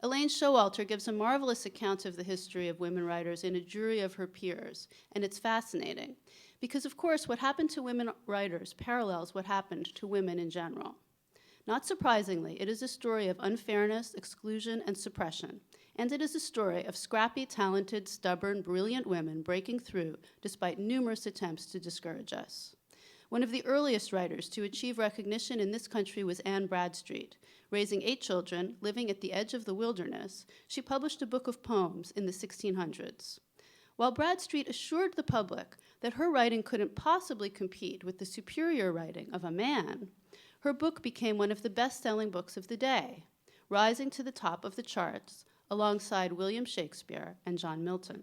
S6: Elaine Showalter gives a marvelous account of the history of women writers in A Jury of Her Peers, and it's fascinating because, of course, what happened to women writers parallels what happened to women in general. Not surprisingly, it is a story of unfairness, exclusion, and suppression, and it is a story of scrappy, talented, stubborn, brilliant women breaking through despite numerous attempts to discourage us. One of the earliest writers to achieve recognition in this country was Anne Bradstreet. Raising 8 children, living at the edge of the wilderness, she published a book of poems in the 1600s. While Bradstreet assured the public that her writing couldn't possibly compete with the superior writing of a man, her book became one of the best-selling books of the day, rising to the top of the charts alongside William Shakespeare and John Milton.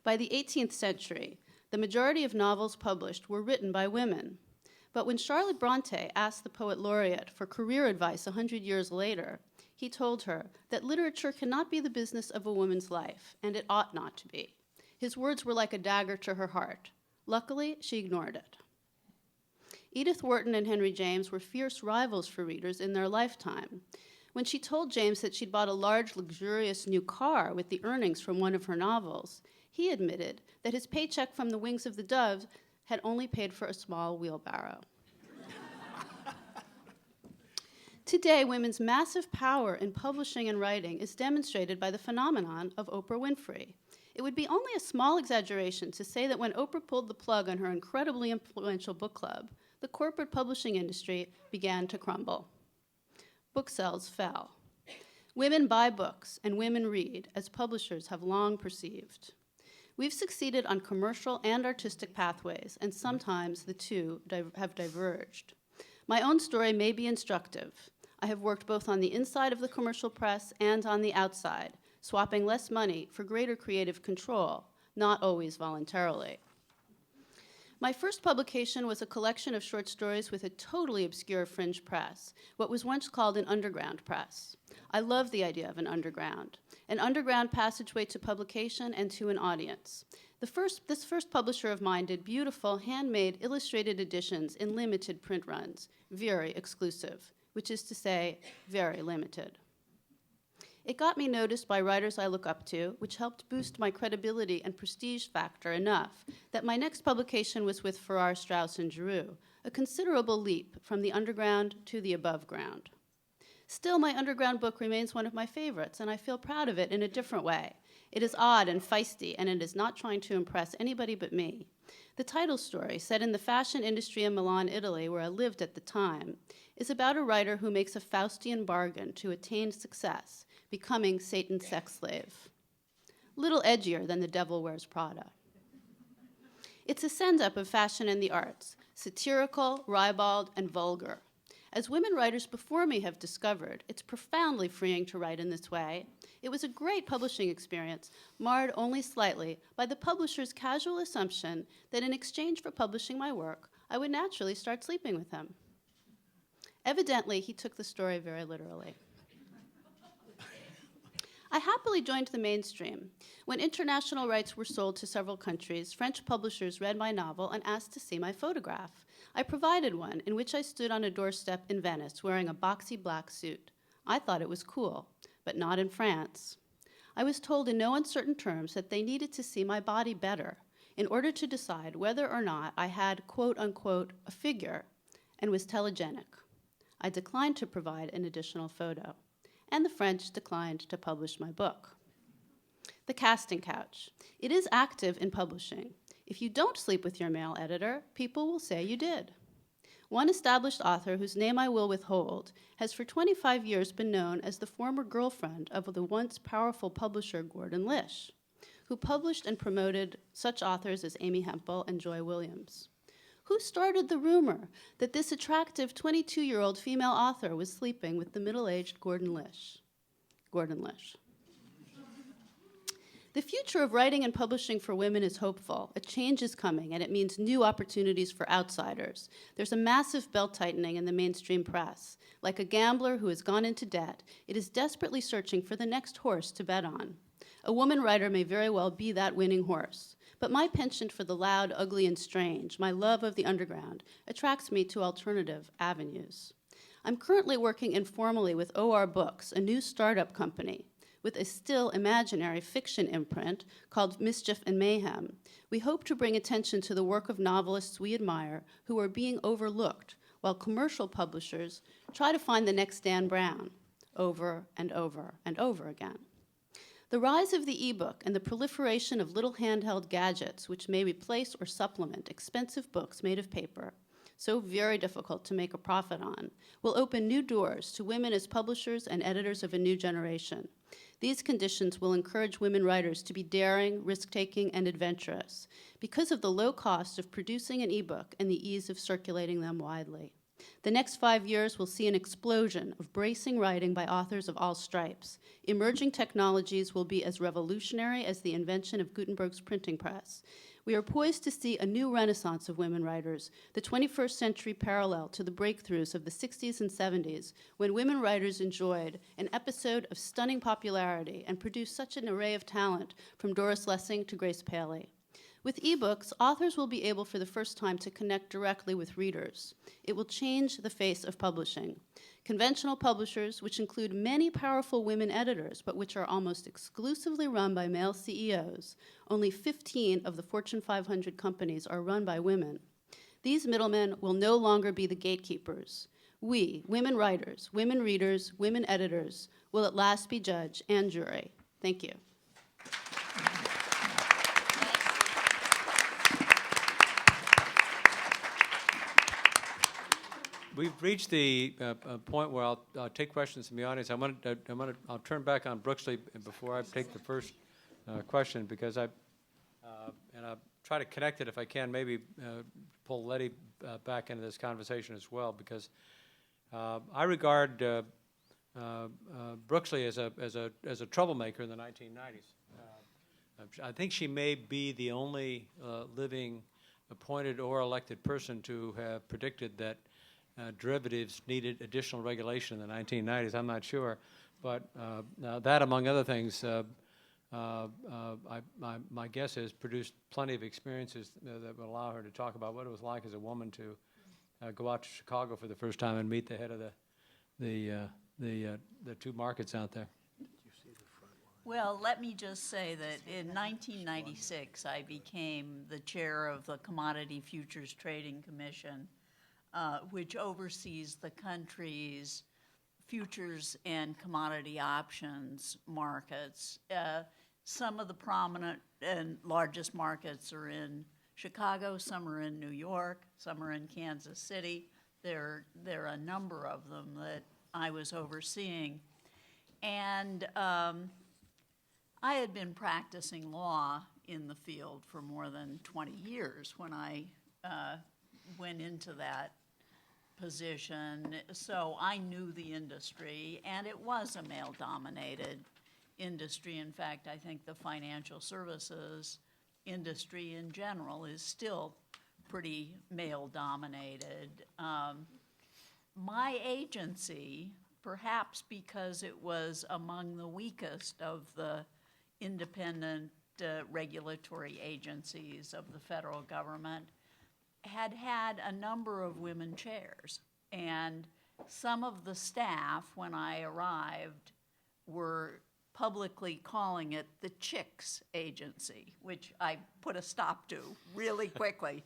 S6: By the 18th century, the majority of novels published were written by women. But when Charlotte Bronte asked the poet laureate for career advice 100 years later, he told her that literature cannot be the business of a woman's life, and it ought not to be. His words were like a dagger to her heart. Luckily, she ignored it. Edith Wharton and Henry James were fierce rivals for readers in their lifetime. When she told James that she'd bought a large, luxurious new car with the earnings from one of her novels, he admitted that his paycheck from The Wings of the Dove had only paid for a small wheelbarrow. Today, women's massive power in publishing and writing is demonstrated by the phenomenon of Oprah Winfrey. It would be only a small exaggeration to say that when Oprah pulled the plug on her incredibly influential book club, the corporate publishing industry began to crumble. Book sales fell. Women buy books and women read, as publishers have long perceived. We've succeeded on commercial and artistic pathways, and sometimes the two have diverged. My own story may be instructive. I have worked both on the inside of the commercial press and on the outside, swapping less money for greater creative control, not always voluntarily. My first publication was a collection of short stories with a totally obscure fringe press, what was once called an underground press. I love the idea of an underground passageway to publication and to an audience. This first publisher of mine did beautiful, handmade, illustrated editions in limited print runs, very exclusive, which is to say, very limited. It got me noticed by writers I look up to, which helped boost my credibility and prestige factor enough that my next publication was with Farrar, Straus & Giroux, a considerable leap from the underground to the above ground. Still, my underground book remains one of my favorites, and I feel proud of it in a different way. It is odd and feisty, and it is not trying to impress anybody but me. The title story, set in the fashion industry in Milan, Italy, where I lived at the time, is about a writer who makes a Faustian bargain to attain success, becoming Satan's sex slave. Little edgier than The Devil Wears Prada. It's a send-up of fashion and the arts, satirical, ribald, and vulgar. As women writers before me have discovered, it's profoundly freeing to write in this way. It was a great publishing experience, marred only slightly by the publisher's casual assumption that in exchange for publishing my work, I would naturally start sleeping with him. Evidently, he took the story very literally. I happily joined the mainstream. When international rights were sold to several countries, French publishers read my novel and asked to see my photograph. I provided one, in which I stood on a doorstep in Venice wearing a boxy black suit. I thought it was cool, but not in France. I was told in no uncertain terms that they needed to see my body better in order to decide whether or not I had, quote unquote, a figure and was telegenic. I declined to provide an additional photo, and the French declined to publish my book. The casting couch. It is active in publishing. If you don't sleep with your male editor, people will say you did. One established author, whose name I will withhold, has for 25 years been known as the former girlfriend of the once powerful publisher Gordon Lish. who published and promoted such authors as Amy Hempel and Joy Williams? Who started the rumor that this attractive 22-year-old female author was sleeping with the middle-aged Gordon Lish? Gordon Lish. The future of writing and publishing for women is hopeful. A change is coming, and it means new opportunities for outsiders. There's a massive belt-tightening in the mainstream press. Like a gambler who has gone into debt, it is desperately searching for the next horse to bet on. A woman writer may very well be that winning horse, but my penchant for the loud, ugly, and strange, my love of the underground, attracts me to alternative avenues. I'm currently working informally with OR Books, a new startup company, with a still imaginary fiction imprint called Mischief and Mayhem. We hope to bring attention to the work of novelists we admire who are being overlooked, while commercial publishers try to find the next Dan Brown over and over and over again. The rise of the ebook and the proliferation of little handheld gadgets which may replace or supplement expensive books made of paper, so very difficult to make a profit on, will open new doors to women as publishers and editors of a new generation. These conditions will encourage women writers to be daring, risk-taking, and adventurous because of the low cost of producing an ebook and the ease of circulating them widely. The next 5 years will see an explosion of bracing writing by authors of all stripes. Emerging technologies will be as revolutionary as the invention of Gutenberg's printing press. We are poised to see a new renaissance of women writers, the 21st century parallel to the breakthroughs of the 60s and 70s, when women writers enjoyed an episode of stunning popularity and produced such an array of talent, from Doris Lessing to Grace Paley. With ebooks, authors will be able for the first time to connect directly with readers. It will change the face of publishing. Conventional publishers, which include many powerful women editors, but which are almost exclusively run by male CEOs, only 15 of the Fortune 500 companies are run by women. These middlemen will no longer be the gatekeepers. We, women writers, women readers, women editors, will at last be judge and jury. Thank you.
S1: We've reached the point where I'll take questions from the audience. I'll turn back on Brooksley before I take the first question, because and I'll try to connect it if I can. Maybe pull Letty back into this conversation as well, because I regard Brooksley as a troublemaker in the 1990s. I think she may be the only living appointed or elected person to have predicted that derivatives needed additional regulation in the 1990s. I'm not sure, but that, among other things, my guess is produced plenty of experiences that would allow her to talk about what it was like as a woman to go out to Chicago for the first time and meet the head of the two markets out there.
S3: Well, let me just say that in 1996, I became the chair of the Commodity Futures Trading Commission, which oversees the country's futures and commodity options markets. Some of the prominent and largest markets are in Chicago, some are in New York, some are in Kansas City. There are a number of them that I was overseeing. And I had been practicing law in the field for more than 20 years when I went into that position, so I knew the industry, and it was a male-dominated industry. In fact, I think the financial services industry in general is still pretty male-dominated. My agency, perhaps because it was among the weakest of the independent regulatory agencies of the federal government, had a number of women chairs, and some of the staff, when I arrived, were publicly calling it the Chicks Agency, which I put a stop to really quickly.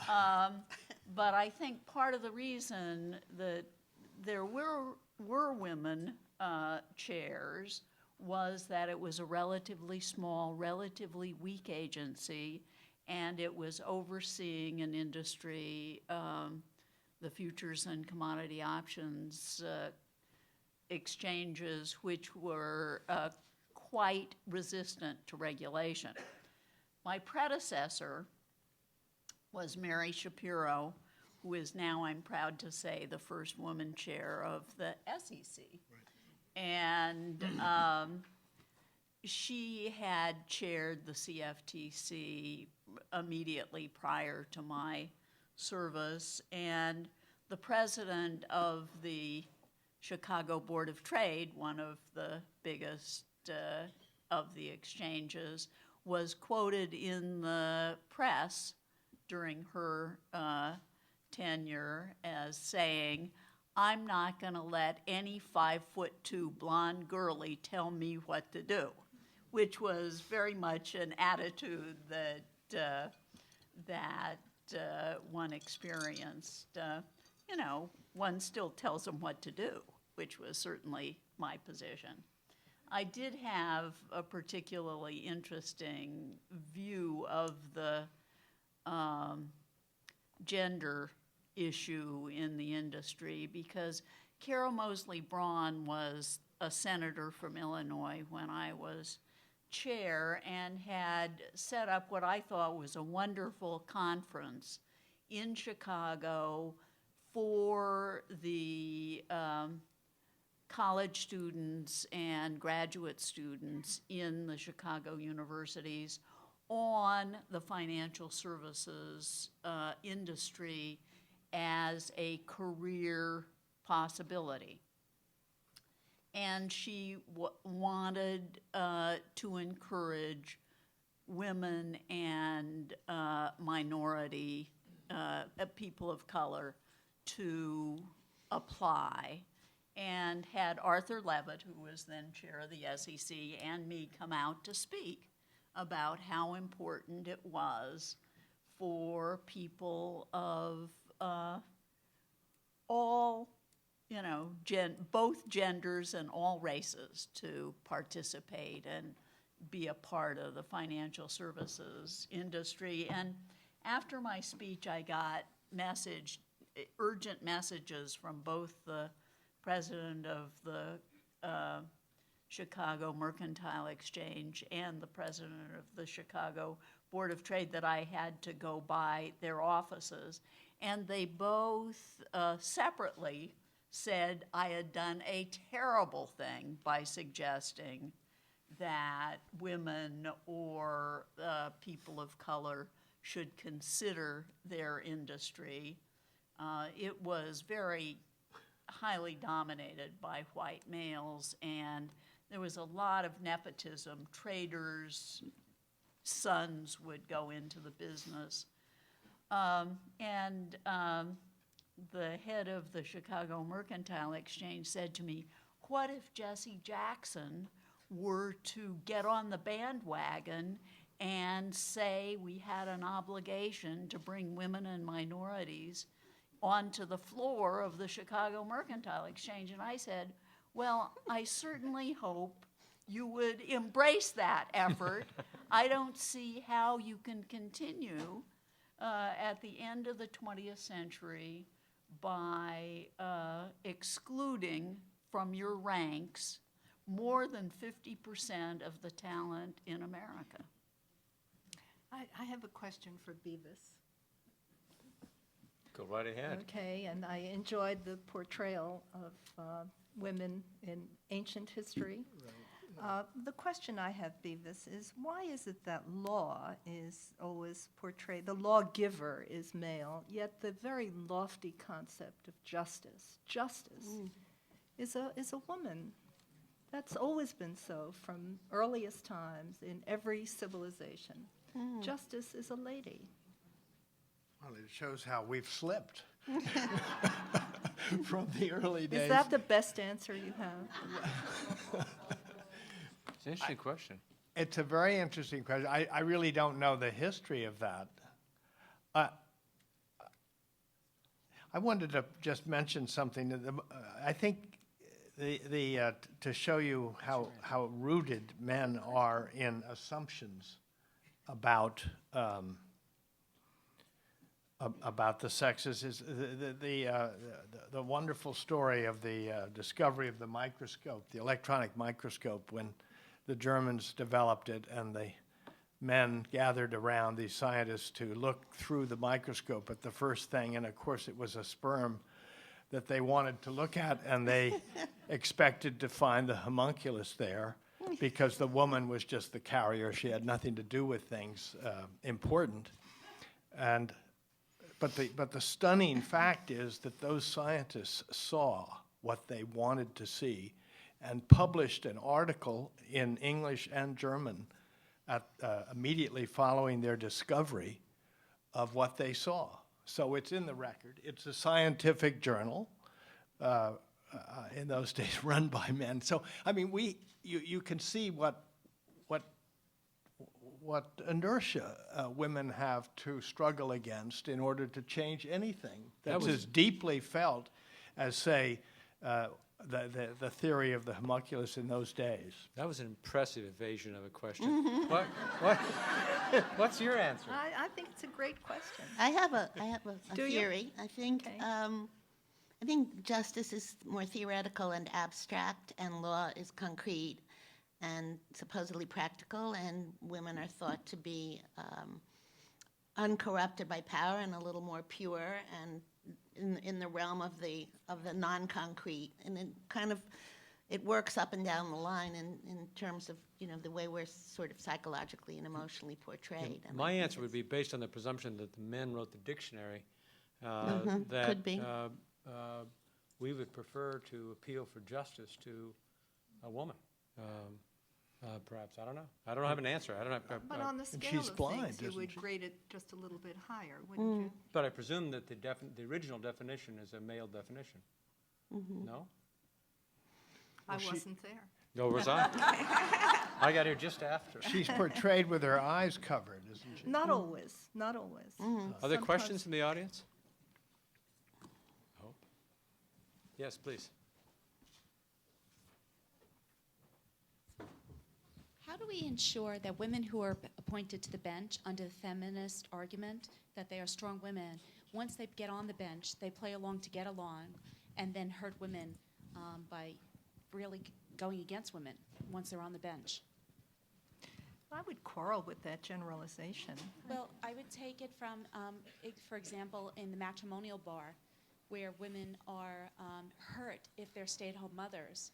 S3: But I think part of the reason that there were women chairs was that it was a relatively small, relatively weak agency, and it was overseeing an industry, the futures and commodity options exchanges, which were quite resistant to regulation. My predecessor was Mary Shapiro, who is now, I'm proud to say, the first woman chair of the SEC. Right. And she had chaired the CFTC immediately prior to my service, and the president of the Chicago Board of Trade, one of the biggest of the exchanges, was quoted in the press during her tenure as saying, "I'm not going to let any 5'2" blonde girlie tell me what to do," which was very much an attitude that one experienced. You know, one still tells them what to do, which was certainly my position. I did have a particularly interesting view of the gender issue in the industry because Carol Mosley Braun was a senator from Illinois when I was chair and had set up what I thought was a wonderful conference in Chicago for the college students and graduate students in the Chicago universities on the financial services industry as a career possibility. And she wanted to encourage women and minority people of color to apply, and had Arthur Levitt, who was then chair of the SEC, and me come out to speak about how important it was for people of all, you know, both genders and all races to participate and be a part of the financial services industry. And after my speech, I got urgent messages from both the president of the Chicago Mercantile Exchange and the president of the Chicago Board of Trade that I had to go by their offices. And they both separately said I had done a terrible thing by suggesting that women or people of color should consider their industry. It was very highly dominated by white males, and there was a lot of nepotism. Traders' sons would go into the business. The head of the Chicago Mercantile Exchange said to me, "What if Jesse Jackson were to get on the bandwagon and say we had an obligation to bring women and minorities onto the floor of the Chicago Mercantile Exchange?" And I said, "Well, I certainly hope you would embrace that effort. I don't see how you can continue at the end of the 20th century by excluding from your ranks more than 50% of the talent in America."
S2: I have a question for Beavis.
S1: Go right ahead.
S2: Okay, and I enjoyed the portrayal of women in ancient history. The question I have, Beavis, is why is it that law is always portrayed, the lawgiver is male, yet the very lofty concept of justice is a woman? That's always been so from earliest times in every civilization. Justice is a lady.
S4: Well, it shows how we've slipped from the early days.
S2: Is that the best answer you have?
S1: It's an interesting question.
S4: It's a very interesting question. I really don't know the history of that. I wanted to just mention something. I think to show you how rooted men are in assumptions about the sexes is the wonderful story of the discovery of the microscope, the electronic microscope, when the Germans developed it, and the men gathered around these scientists to look through the microscope at the first thing, and of course it was a sperm that they wanted to look at, and they expected to find the homunculus there because the woman was just the carrier. She had nothing to do with things important. But the stunning fact is that those scientists saw what they wanted to see and published an article in English and German immediately following their discovery of what they saw. So it's in the record. It's a scientific journal in those days run by men. So, I mean, you can see what inertia women have to struggle against in order to change anything that's as deeply felt as, say, the theory of the homunculus in those days.
S1: That was an impressive evasion of a question. What's your answer?
S2: I think it's a great question.
S5: I have a
S2: Do you?
S5: theory. I think
S2: Okay.
S5: I think justice is more theoretical and abstract, and law is concrete and supposedly practical, and women are thought to be uncorrupted by power and a little more pure and in the realm of the non-concrete, and it works up and down the line in terms of the way we're sort of psychologically and emotionally portrayed. And
S1: My
S5: I think
S1: answer would
S5: it's-
S1: be based on the presumption that the men wrote the dictionary, that
S5: could be.
S1: We would prefer to appeal for justice to a woman. Perhaps, I don't know. I don't have an answer. I don't have.
S2: But on the
S4: And
S2: scale
S4: she's
S2: of
S4: blind,
S2: things, you
S4: isn't
S2: would
S4: she?
S2: grade it just a little bit higher, wouldn't you?
S1: But I presume that the original definition is a male definition. No?
S2: I
S4: she-
S2: wasn't there.
S1: No, was I? I got here just after.
S4: She's portrayed with her eyes covered, isn't she?
S2: Not always, not always.
S1: Are there
S2: Sometimes-
S1: questions from the audience? Oh. Yes, please.
S7: How do we ensure that women who are appointed to the bench under the feminist argument that they are strong women, once they get on the bench, they play along to get along and then hurt women by really going against women once they're on the bench?
S2: I would quarrel with that generalization.
S7: Well, I would take it from, for example, in the matrimonial bar, where women are hurt if they're stay-at-home mothers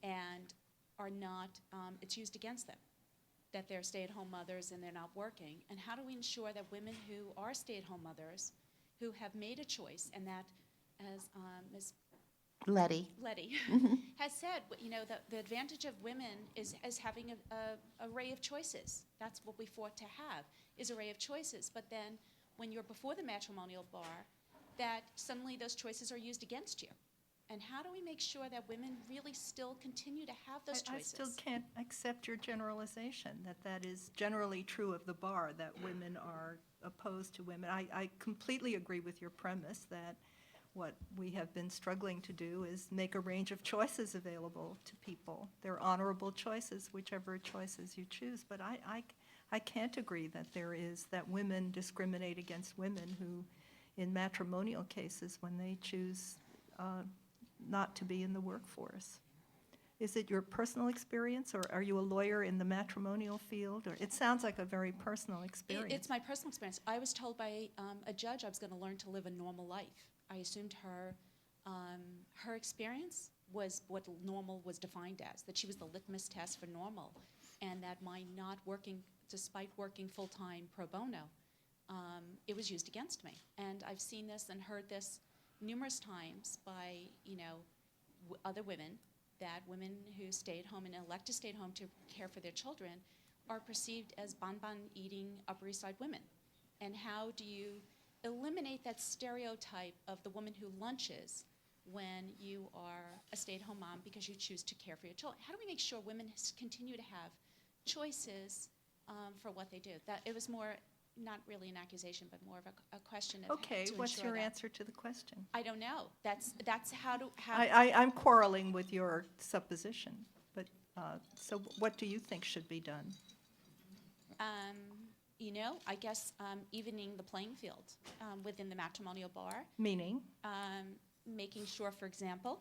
S7: and are not, it's used against them, that they're stay-at-home mothers and they're not working. And how do we ensure that women who are stay-at-home mothers, who have made a choice, and that, as Ms.
S5: Letty.
S7: has said, the advantage of women is having a array of choices. That's what we fought to have, is array of choices. But then when you're before the matrimonial bar, that suddenly those choices are used against you. And how do we make sure that women really still continue to have those
S2: I
S7: choices?
S2: still can't accept your generalization, that is generally true of the bar, that women are opposed to women. I completely agree with your premise that what we have been struggling to do is make a range of choices available to people. They're honorable choices, whichever choices you choose. But I can't agree that women discriminate against women who, in matrimonial cases, when they choose not to be in the workforce. Is it your personal experience, or are you a lawyer in the matrimonial field? Or it sounds like a very personal experience.
S7: It's my personal experience. I was told by a judge I was going to learn to live a normal life. I assumed her experience was what normal was defined as, that she was the litmus test for normal, and that my not working, despite working full-time pro bono, it was used against me. And I've seen this and heard this numerous times by, other women, that women who stay at home and elect to stay at home to care for their children are perceived as bonbon-eating Upper East Side women. And how do you eliminate that stereotype of the woman who lunches when you are a stay-at-home mom because you choose to care for your children? How do we make sure women continue to have choices for what they do? That it was more, not really an accusation, but more of a question of
S2: Okay,
S7: to
S2: what's
S7: ensure
S2: your
S7: that.
S2: answer to the question?
S7: I don't know. That's how.
S2: I'm quarreling with your supposition, but, so what do you think should be done?
S7: I guess evening the playing field within the matrimonial bar,
S2: Meaning?
S7: making sure, for example,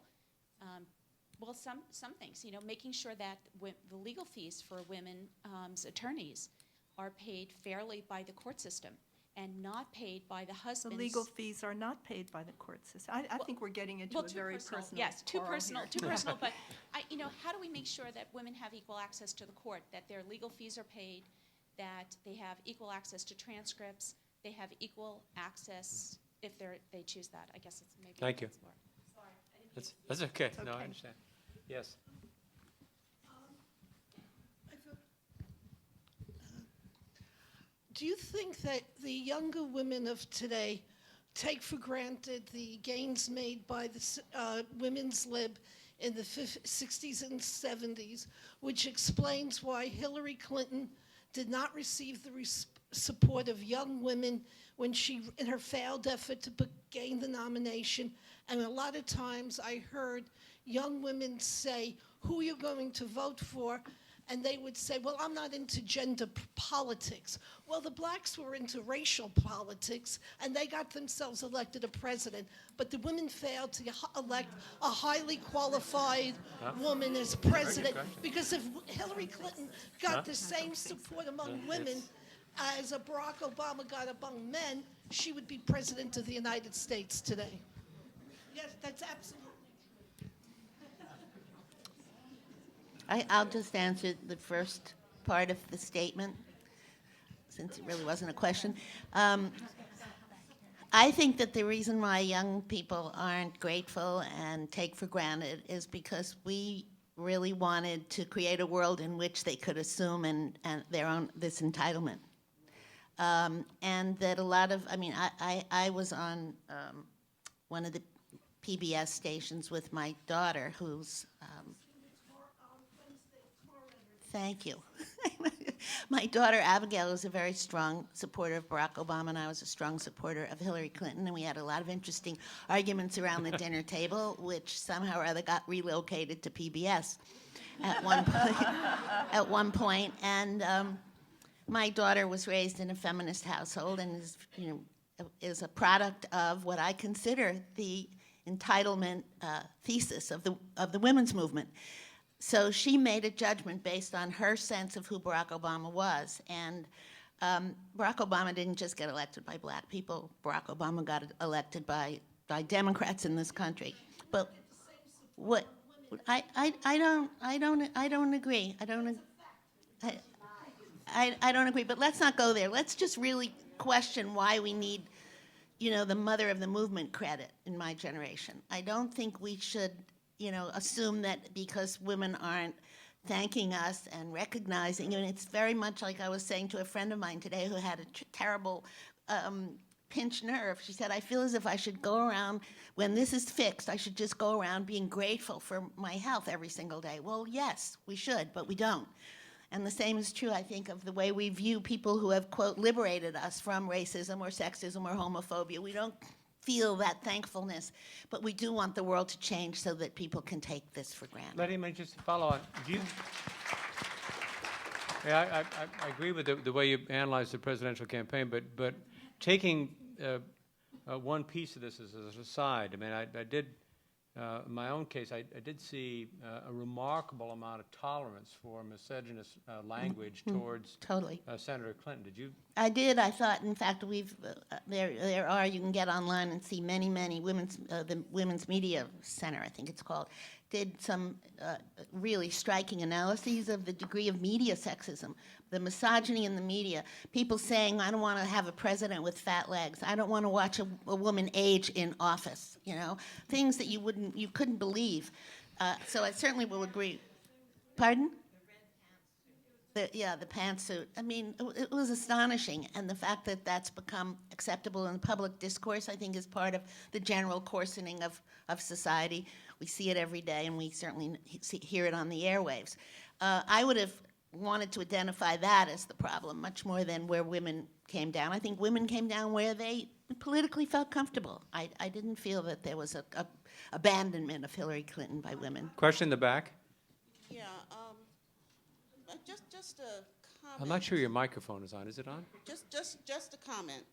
S7: Well, some things, making sure that the legal fees for women's attorneys are paid fairly by the court system and not paid by the
S2: The
S7: husbands.
S2: legal fees are not paid by the court system. I think we're getting into a
S7: too
S2: very
S7: personal.
S2: personal
S7: Yes, too
S2: quarrel
S7: personal,
S2: here.
S7: too personal. But how do we make sure that women have equal access to the court, that their legal fees are paid, that they have equal access to transcripts, they have equal access if they choose that? I guess it's maybe.
S1: Thank you.
S7: it's more. Sorry, I didn't mean
S1: That's okay. No, I
S2: okay.
S1: understand. Yes.
S8: Do you think that the younger women of today take for granted the gains made by the women's lib in the 60s and 70s, which explains why Hillary Clinton did not receive the support of young women when she, in her failed effort to gain the nomination? And a lot of times I heard young women say, who you're going to vote for, and they would say, well, I'm not into gender politics. Well, the blacks were into racial politics, and they got themselves elected a president. But the women failed to elect a highly qualified woman as president, because if Hillary Clinton got the same support among women as a Barack Obama got among men, she would be president of the United States today. Yes, that's absolutely.
S5: I'll just answer the first part of the statement, since it really wasn't a question. I think that the reason why young people aren't grateful and take for granted is because we really wanted to create a world in which they could assume and their own this entitlement. And that a lot of, I was on one of the PBS stations with my daughter, who's thank you. My daughter Abigail is a very strong supporter of Barack Obama, and I was a strong supporter of Hillary Clinton, and we had a lot of interesting arguments around the dinner table, which somehow or other got relocated to PBS at one point. And my daughter was raised in a feminist household and is a product of what I consider the entitlement thesis of the women's movement. So she made a judgment based on her sense of who Barack Obama was. And Barack Obama didn't just get elected by black people. Barack Obama got elected by Democrats in this country. But what I don't agree. I don't agree. But let's not go there. Let's just really question why we need, the mother of the movement credit in my generation. I don't think we should assume that because women aren't thanking us and recognizing, and it's very much like I was saying to a friend of mine today who had a terrible pinched nerve. She said, I feel as if I should go around, when this is fixed, I should just go around being grateful for my health every single day. Well, yes, we should, but we don't. And the same is true, I think, of the way we view people who have, quote, liberated us from racism or sexism or homophobia. We don't feel that thankfulness, but we do want the world to change so that people can take this for granted.
S1: Letty, may I just follow on? Yeah, I agree with the way you analyzed the presidential campaign, but taking one piece of this as an aside, I did, in my own case, I did see a remarkable amount of tolerance for misogynist language towards
S5: Totally.
S1: Senator Clinton. Did you?
S5: I did. I thought, in fact, there are, you can get online and see many the Women's Media Center, I think it's called, did some really striking analyses of the degree of media sexism, the misogyny in the media, people saying, I don't want to have a president with fat legs, I don't want to watch a woman age in office, things that you couldn't believe. So I certainly will agree. Pardon? The pantsuit. It was astonishing, and the fact that that's become acceptable in the public discourse, I think, is part of the general coarsening of society. We see it every day, and we certainly hear it on the airwaves. I would have wanted to identify that as the problem much more than where women came down. I think women came down where they politically felt comfortable. I didn't feel that there was a abandonment of Hillary Clinton by women.
S1: Question in the back?
S9: Yeah, just a comment.
S1: I'm not sure your microphone is on. Is it on?
S9: Just a comment.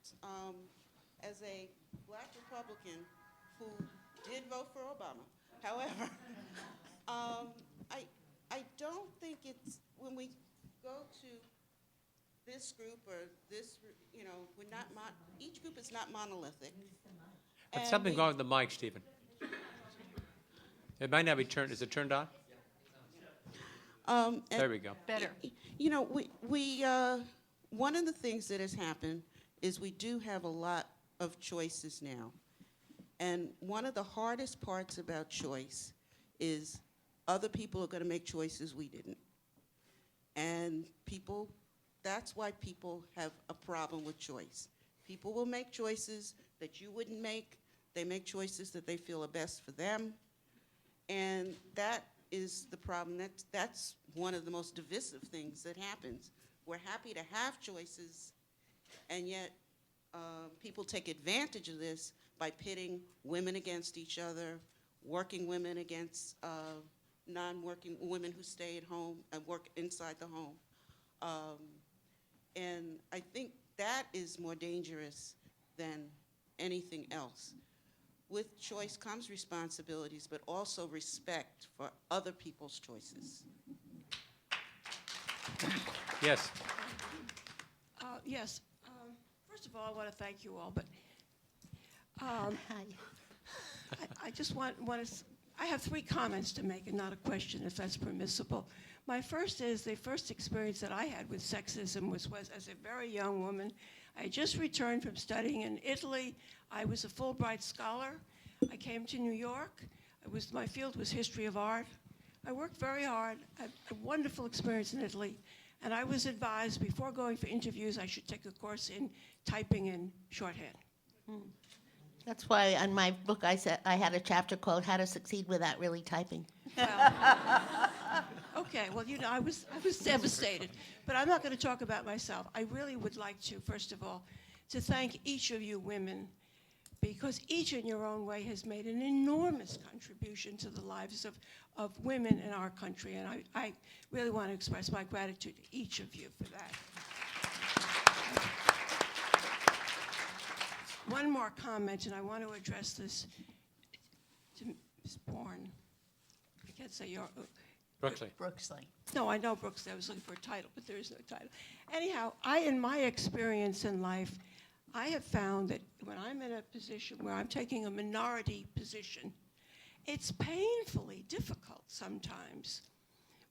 S9: As a black Republican who did vote for Obama, however, I don't think it's, when we go to this group or this, we're not, each group is not monolithic.
S1: But
S9: And
S1: something
S9: we-
S1: wrong with the mic, Stephen. It might not be turned, is it turned on?
S9: and-
S1: There we go.
S2: Better.
S9: One of the things that has happened is we do have a lot of choices now. And one of the hardest parts about choice is other people are going to make choices we didn't. And that's why people have a problem with choice. People will make choices that you wouldn't make. They make choices that they feel are best for them. And that is the problem. That's one of the most divisive things that happens. We're happy to have choices, and yet people take advantage of this by pitting women against each other, working women against non-working women who stay at home and work inside the home. And I think that is more dangerous than anything else. With choice comes responsibilities, but also respect for other people's choices.
S1: Yes.
S10: Yes. First of all, I want to thank you all, but
S5: Hi.
S10: I just want to. I have 3 comments to make, and not a question, if that's permissible. My first is the first experience that I had with sexism was as a very young woman. I just returned from studying in Italy. I was a Fulbright scholar. I came to New York. My field was history of art. I worked very hard. I had a wonderful experience in Italy. And I was advised before going for interviews I should take a course in typing in shorthand.
S5: That's why in my book I said I had a chapter called How to Succeed Without Really Typing.
S10: Okay, well, I was devastated. But I'm not going to talk about myself. I really would like to, first of all, to thank each of you women, because each in your own way has made an enormous contribution to the lives of women in our country. And I really want to express my gratitude to each of you for that. One more comment, and I want to address this to Ms. Bourne. I can't say your...
S1: Brooksley.
S3: Brooksley.
S10: No, I know Brooksley. I was looking for a title, but there is no title. Anyhow, in my experience in life, I have found that when I'm in a position where I'm taking a minority position, it's painfully difficult sometimes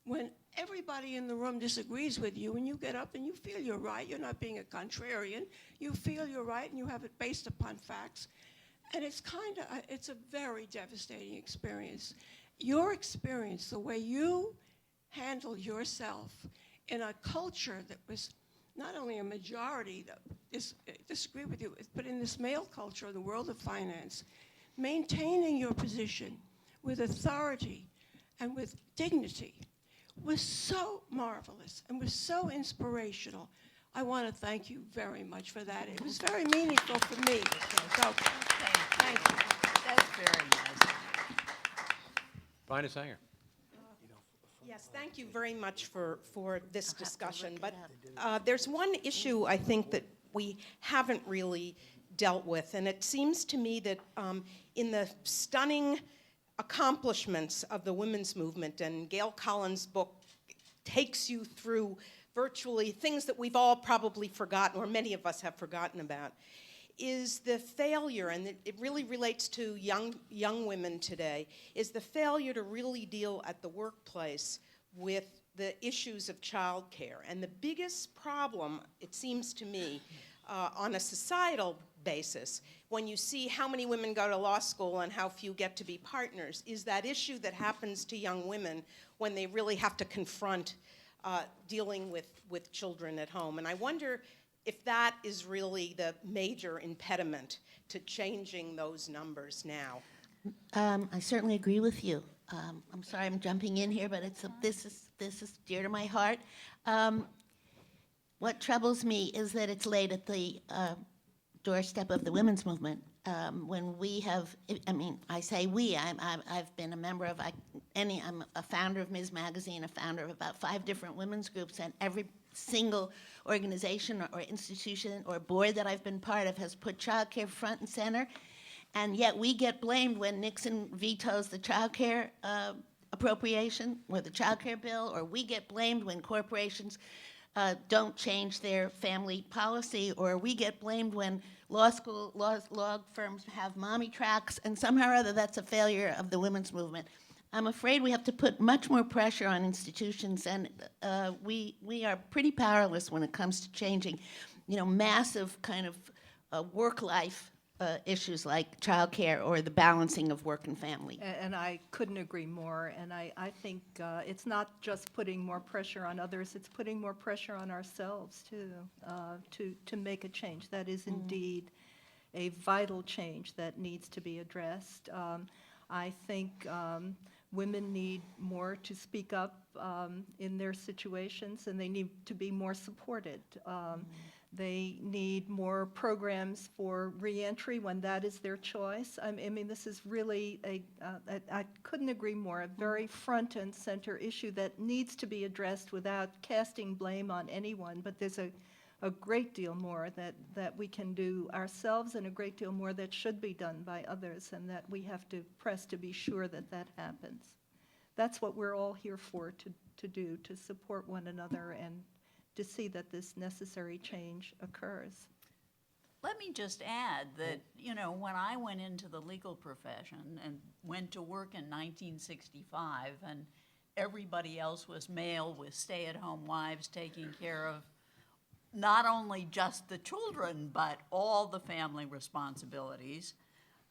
S10: when everybody in the room disagrees with you and you get up and you feel you're right. You're not being a contrarian. You feel you're right and you have it based upon facts. And it's a very devastating experience. Your experience, the way you handled yourself in a culture that was not only a majority that disagree with you, but in this male culture, the world of finance, maintaining your position with authority and with dignity was so marvelous and was so inspirational. I want to thank you very much for that. It was very meaningful for me. So, thank you.
S3: That's very nice.
S1: Brian Sanger.
S11: Yes, thank you very much for this discussion.
S5: look
S11: But
S5: it
S11: there's one issue I think that we haven't really dealt with, and it seems to me that in the stunning accomplishments of the women's movement, and Gail Collins' book takes you through virtually things that we've all probably forgotten, or many of us have forgotten about, is the failure, and it really relates to young women today, is the failure to really deal at the workplace with the issues of childcare. And the biggest problem, it seems to me, on a societal basis, when you see how many women go to law school and how few get to be partners, is that issue that happens to young women when they really have to confront dealing with children at home. And I wonder if that is really the major impediment to changing those numbers now.
S5: I certainly agree with you. I'm sorry I'm jumping in here, but this is dear to my heart. What troubles me is that it's laid at the doorstep of the women's movement. When we have, I say we, I've been a member of, I'm a founder of Ms. Magazine, a founder of about 5 different women's groups, and every single organization or institution or board that I've been part of has put childcare front and center, and yet we get blamed when Nixon vetoes the childcare appropriation or the child care bill, or we get blamed when corporations don't change their family policy, or we get blamed when law firms have mommy tracks, and somehow or other that's a failure of the women's movement. I'm afraid we have to put much more pressure on institutions, and we are pretty powerless when it comes to changing, massive kind of work-life issues like childcare or the balancing of work and family.
S2: And I couldn't agree more. And I think it's not just putting more pressure on others, it's putting more pressure on ourselves, too, to make a change. That is indeed a vital change that needs to be addressed. I think women need more to speak up in their situations, and they need to be more supported. They need more programs for reentry when that is their choice. I mean, this is really I couldn't agree more, a very front and center issue that needs to be addressed without casting blame on anyone. But there's a great deal more that we can do ourselves, and a great deal more that should be done by others, and that we have to press to be sure that that happens. That's what we're all here for, to do, to support one another and to see that this necessary change occurs.
S3: Let me just add that, when I went into the legal profession and went to work in 1965, and everybody else was male with stay-at-home wives taking care of not only just the children, but all the family responsibilities,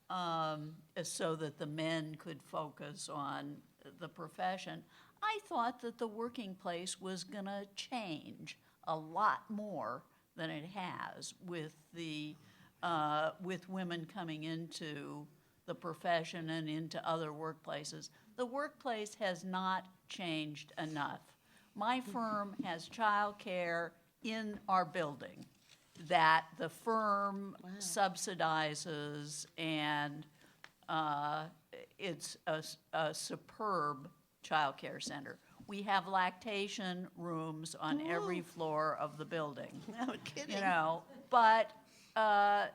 S3: so that the men could focus on the profession, I thought that the working place was going to change a lot more than it has with women coming into the profession and into other workplaces. The workplace has not changed enough. My firm has child care in our building that the firm subsidizes, and it's a superb child care center. We have lactation rooms on every floor of the building.
S5: No kidding.
S3: But I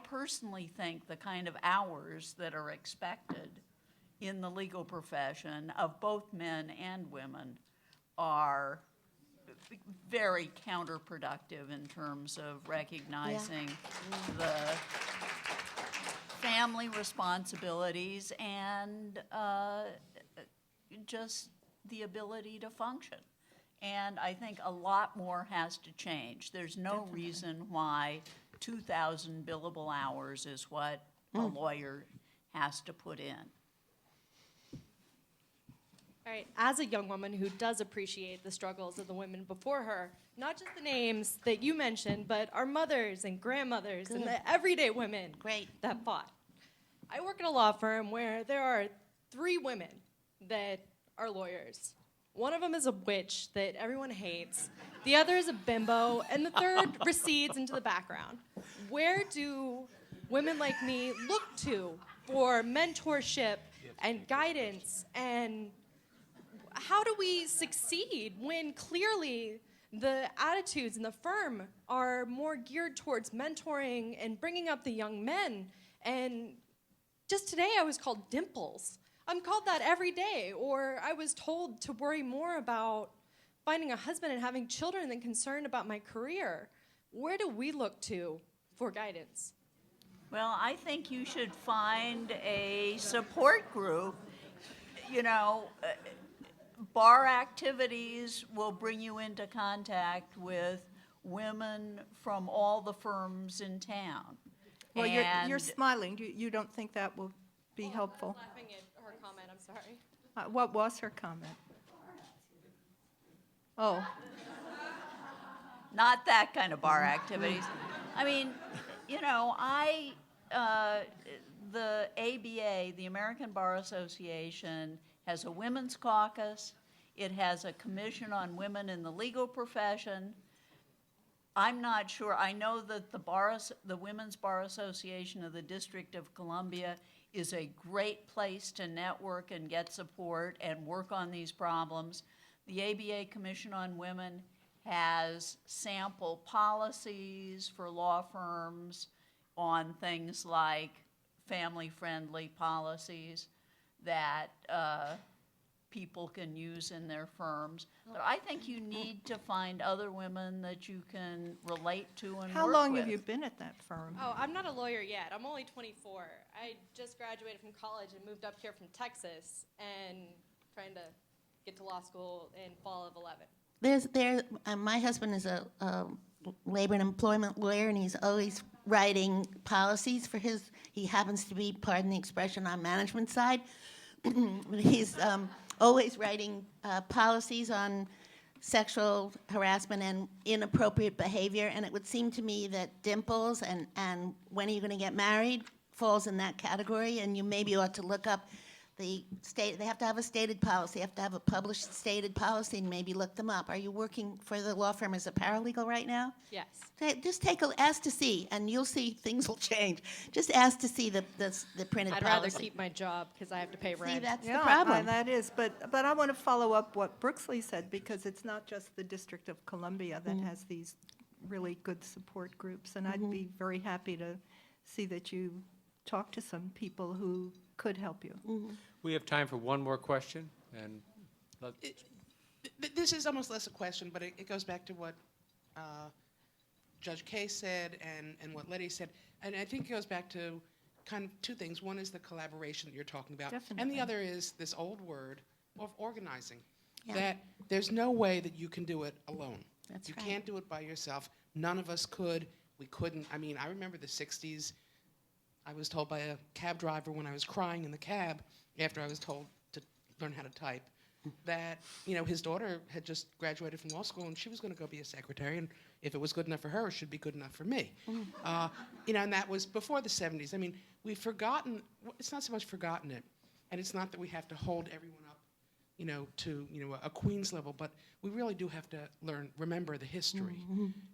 S3: personally think the kind of hours that are expected in the legal profession of both men and women are very counterproductive in terms of recognizing the family responsibilities and just the ability to function. And I think a lot more has to change. There's no reason why 2,000 billable hours is what a lawyer has to put in.
S12: All right, as a young woman who does appreciate the struggles of the women before her, not just the names that you mentioned, but our mothers and grandmothers and the everyday women that fought. I work in a law firm where there are 3 women that are lawyers. One of them is a witch that everyone hates. The other is a bimbo, and the third recedes into the background. Where do women like me look to for mentorship and guidance, and how do we succeed when clearly the attitudes in the firm are more geared towards mentoring and bringing up the young men? And just today I was called Dimples. I'm called that every day, or I was told to worry more about finding a husband and having children than concerned about my career. Where do we look to for guidance?
S3: Well, I think you should find a support group. Bar activities will bring you into contact with women from all the firms in town.
S2: Well, you're smiling. You don't think that will be helpful?
S12: I was laughing at her comment, I'm sorry.
S2: What was her comment? Oh.
S3: Not that kind of bar activities. I mean, the ABA, the American Bar Association, has a women's caucus. It has a commission on women in the legal profession. I'm not sure. I know that the Women's Bar Association of the District of Columbia is a great place to network and get support and work on these problems. The ABA Commission on Women has sample policies for law firms on things like family-friendly policies. that people can use in their firms. But I think you need to find other women that you can relate to and work with.
S2: How long have you been at that firm?
S12: Oh, I'm not a lawyer yet. I'm only 24. I just graduated from college and moved up here from Texas and trying to get to law school in fall of 11.
S5: My husband is a labor and employment lawyer, and he's always writing policies for he happens to be, pardon the expression, on management side. He's always writing policies on sexual harassment and inappropriate behavior, and it would seem to me that dimples and when are you going to get married falls in that category, and you maybe ought to look up the state. They have to have a stated policy, have to have a published stated policy, and maybe look them up. Are you working for the law firm as a paralegal right now?
S12: Yes.
S5: Just ask to see, and you'll see things will change. Just ask to see the printed
S12: I'd
S5: policy.
S12: rather keep my job because I have to pay rent.
S5: See, that's the
S2: Yeah,
S5: problem.
S2: that is, but I want to follow up what Brooksley said, because it's not just the District of Columbia that has these really good support groups, and I'd be very happy to see that you talk to some people who could help you.
S1: We have time for one more question, and
S13: This is almost less a question, but it goes back to what Judge Kaye said and what Letty said. And I think it goes back to kind of two things. One is the collaboration that you're talking about.
S2: Definitely.
S13: And the other is this old word of organizing.
S5: Yeah.
S13: That there's no way that you can do it alone.
S5: That's
S13: you
S5: right.
S13: can't do it by yourself. None of us could. We couldn't. I mean, I remember the 60s. I was told by a cab driver when I was crying in the cab after I was told to learn how to type that, his daughter had just graduated from law school and she was going to go be a secretary, and if it was good enough for her, it should be good enough for me. And that was before the 70s. I mean, we've forgotten, it's not so much forgotten it, and it's not that we have to hold everyone up, to, a queen's level, but we really do have to remember the history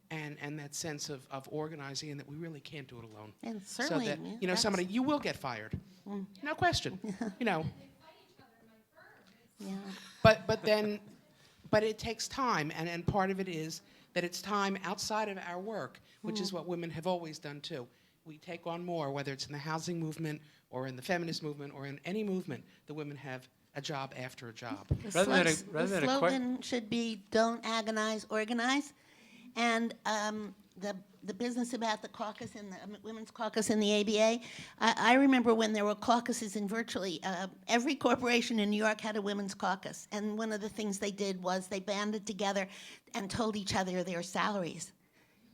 S13: and that sense of organizing, and that we really can't do it alone.
S5: And certainly,
S13: so that, you will get fired. No question,
S5: Yeah.
S13: But it takes time, and part of it is that it's time outside of our work, which is what women have always done too. We take on more, whether it's in the housing movement or in the feminist movement or in any movement, the women have a job after a job.
S5: The slogan should be "Don't agonize, organize," and the business about the caucus and the women's caucus in the ABA. I remember when there were caucuses in virtually every corporation in New York had a women's caucus, and one of the things they did was they banded together and told each other their salaries.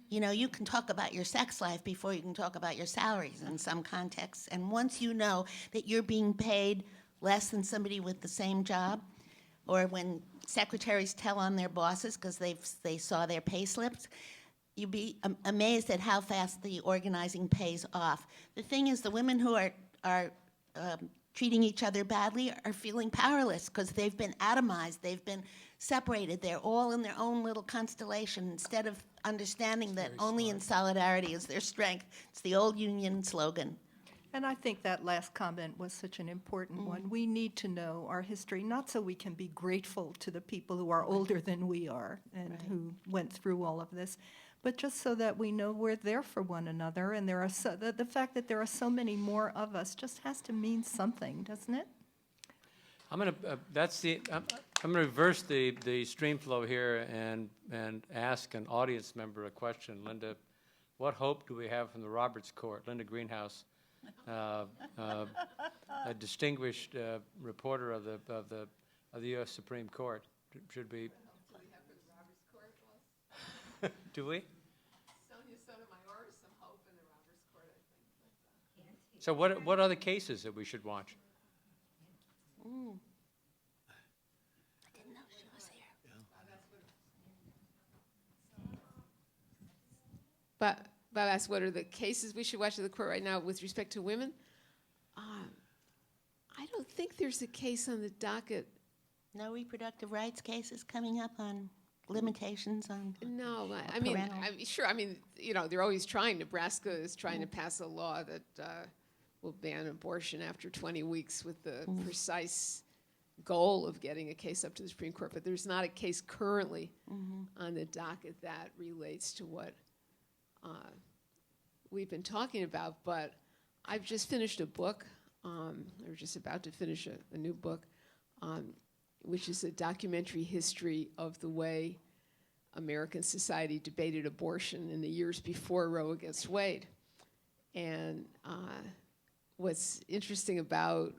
S5: You can talk about your sex life before you can talk about your salaries in some contexts, and once you know that you're being paid less than somebody with the same job, or when secretaries tell on their bosses because they saw their pay slips, you'd be amazed at how fast the organizing pays off. The thing is, the women who are treating each other badly are feeling powerless because they've been atomized, they've been separated, they're all in their own little constellation instead of understanding that only in solidarity is their strength. It's the old union slogan.
S2: And I think that last comment was such an important one. We need to know our history, not so we can be grateful to the people who are older than we are and who went through all of this, but just so that we know we're there for one another. And there are the fact that there are so many more of us just has to mean something, doesn't it?
S1: I'm gonna reverse the stream flow here and ask an audience member a question. Linda, what hope do we have from the Roberts Court? Linda Greenhouse, a distinguished reporter of the U.S. Supreme Court. Should be. Do we? So what are the cases that we should watch?
S5: I didn't know she was here.
S14: Bob asked what are the cases we should watch in the court right now with respect to women. I don't think there's a case on the docket.
S5: No reproductive rights cases coming up on limitations on.
S14: No, I mean, sure. I mean, they're always trying. Nebraska is trying to pass a law that will ban abortion after 20 weeks with the precise goal of getting a case up to the Supreme Court. But there's not a case currently on the docket that relates to what we've been talking about. But I've just finished a book They're just about to finish a new book, which is a documentary history of the way American society debated abortion in the years before Roe against Wade. And what's interesting about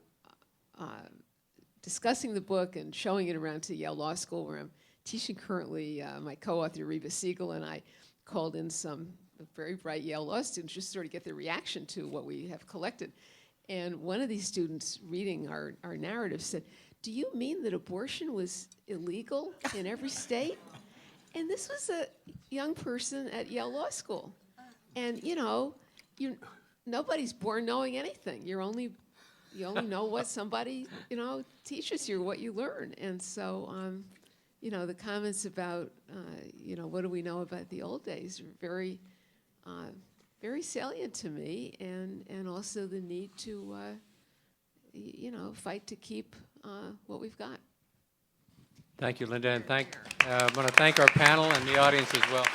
S14: discussing the book and showing it around to Yale Law School, where I'm teaching currently, my co-author Reba Siegel and I called in some very bright Yale Law students just to sort of get their reaction to what we have collected. And one of these students reading our narrative said, "Do you mean that abortion was illegal in every state?" And this was a young person at Yale Law School. And nobody's born knowing anything. You only know what somebody, teaches you, what you learn. And so, the comments about, what do we know about the old days are very, very salient to me, and also the need to, fight to keep what we've got.
S1: Thank you, Linda, and I want to thank our panel and the audience as well.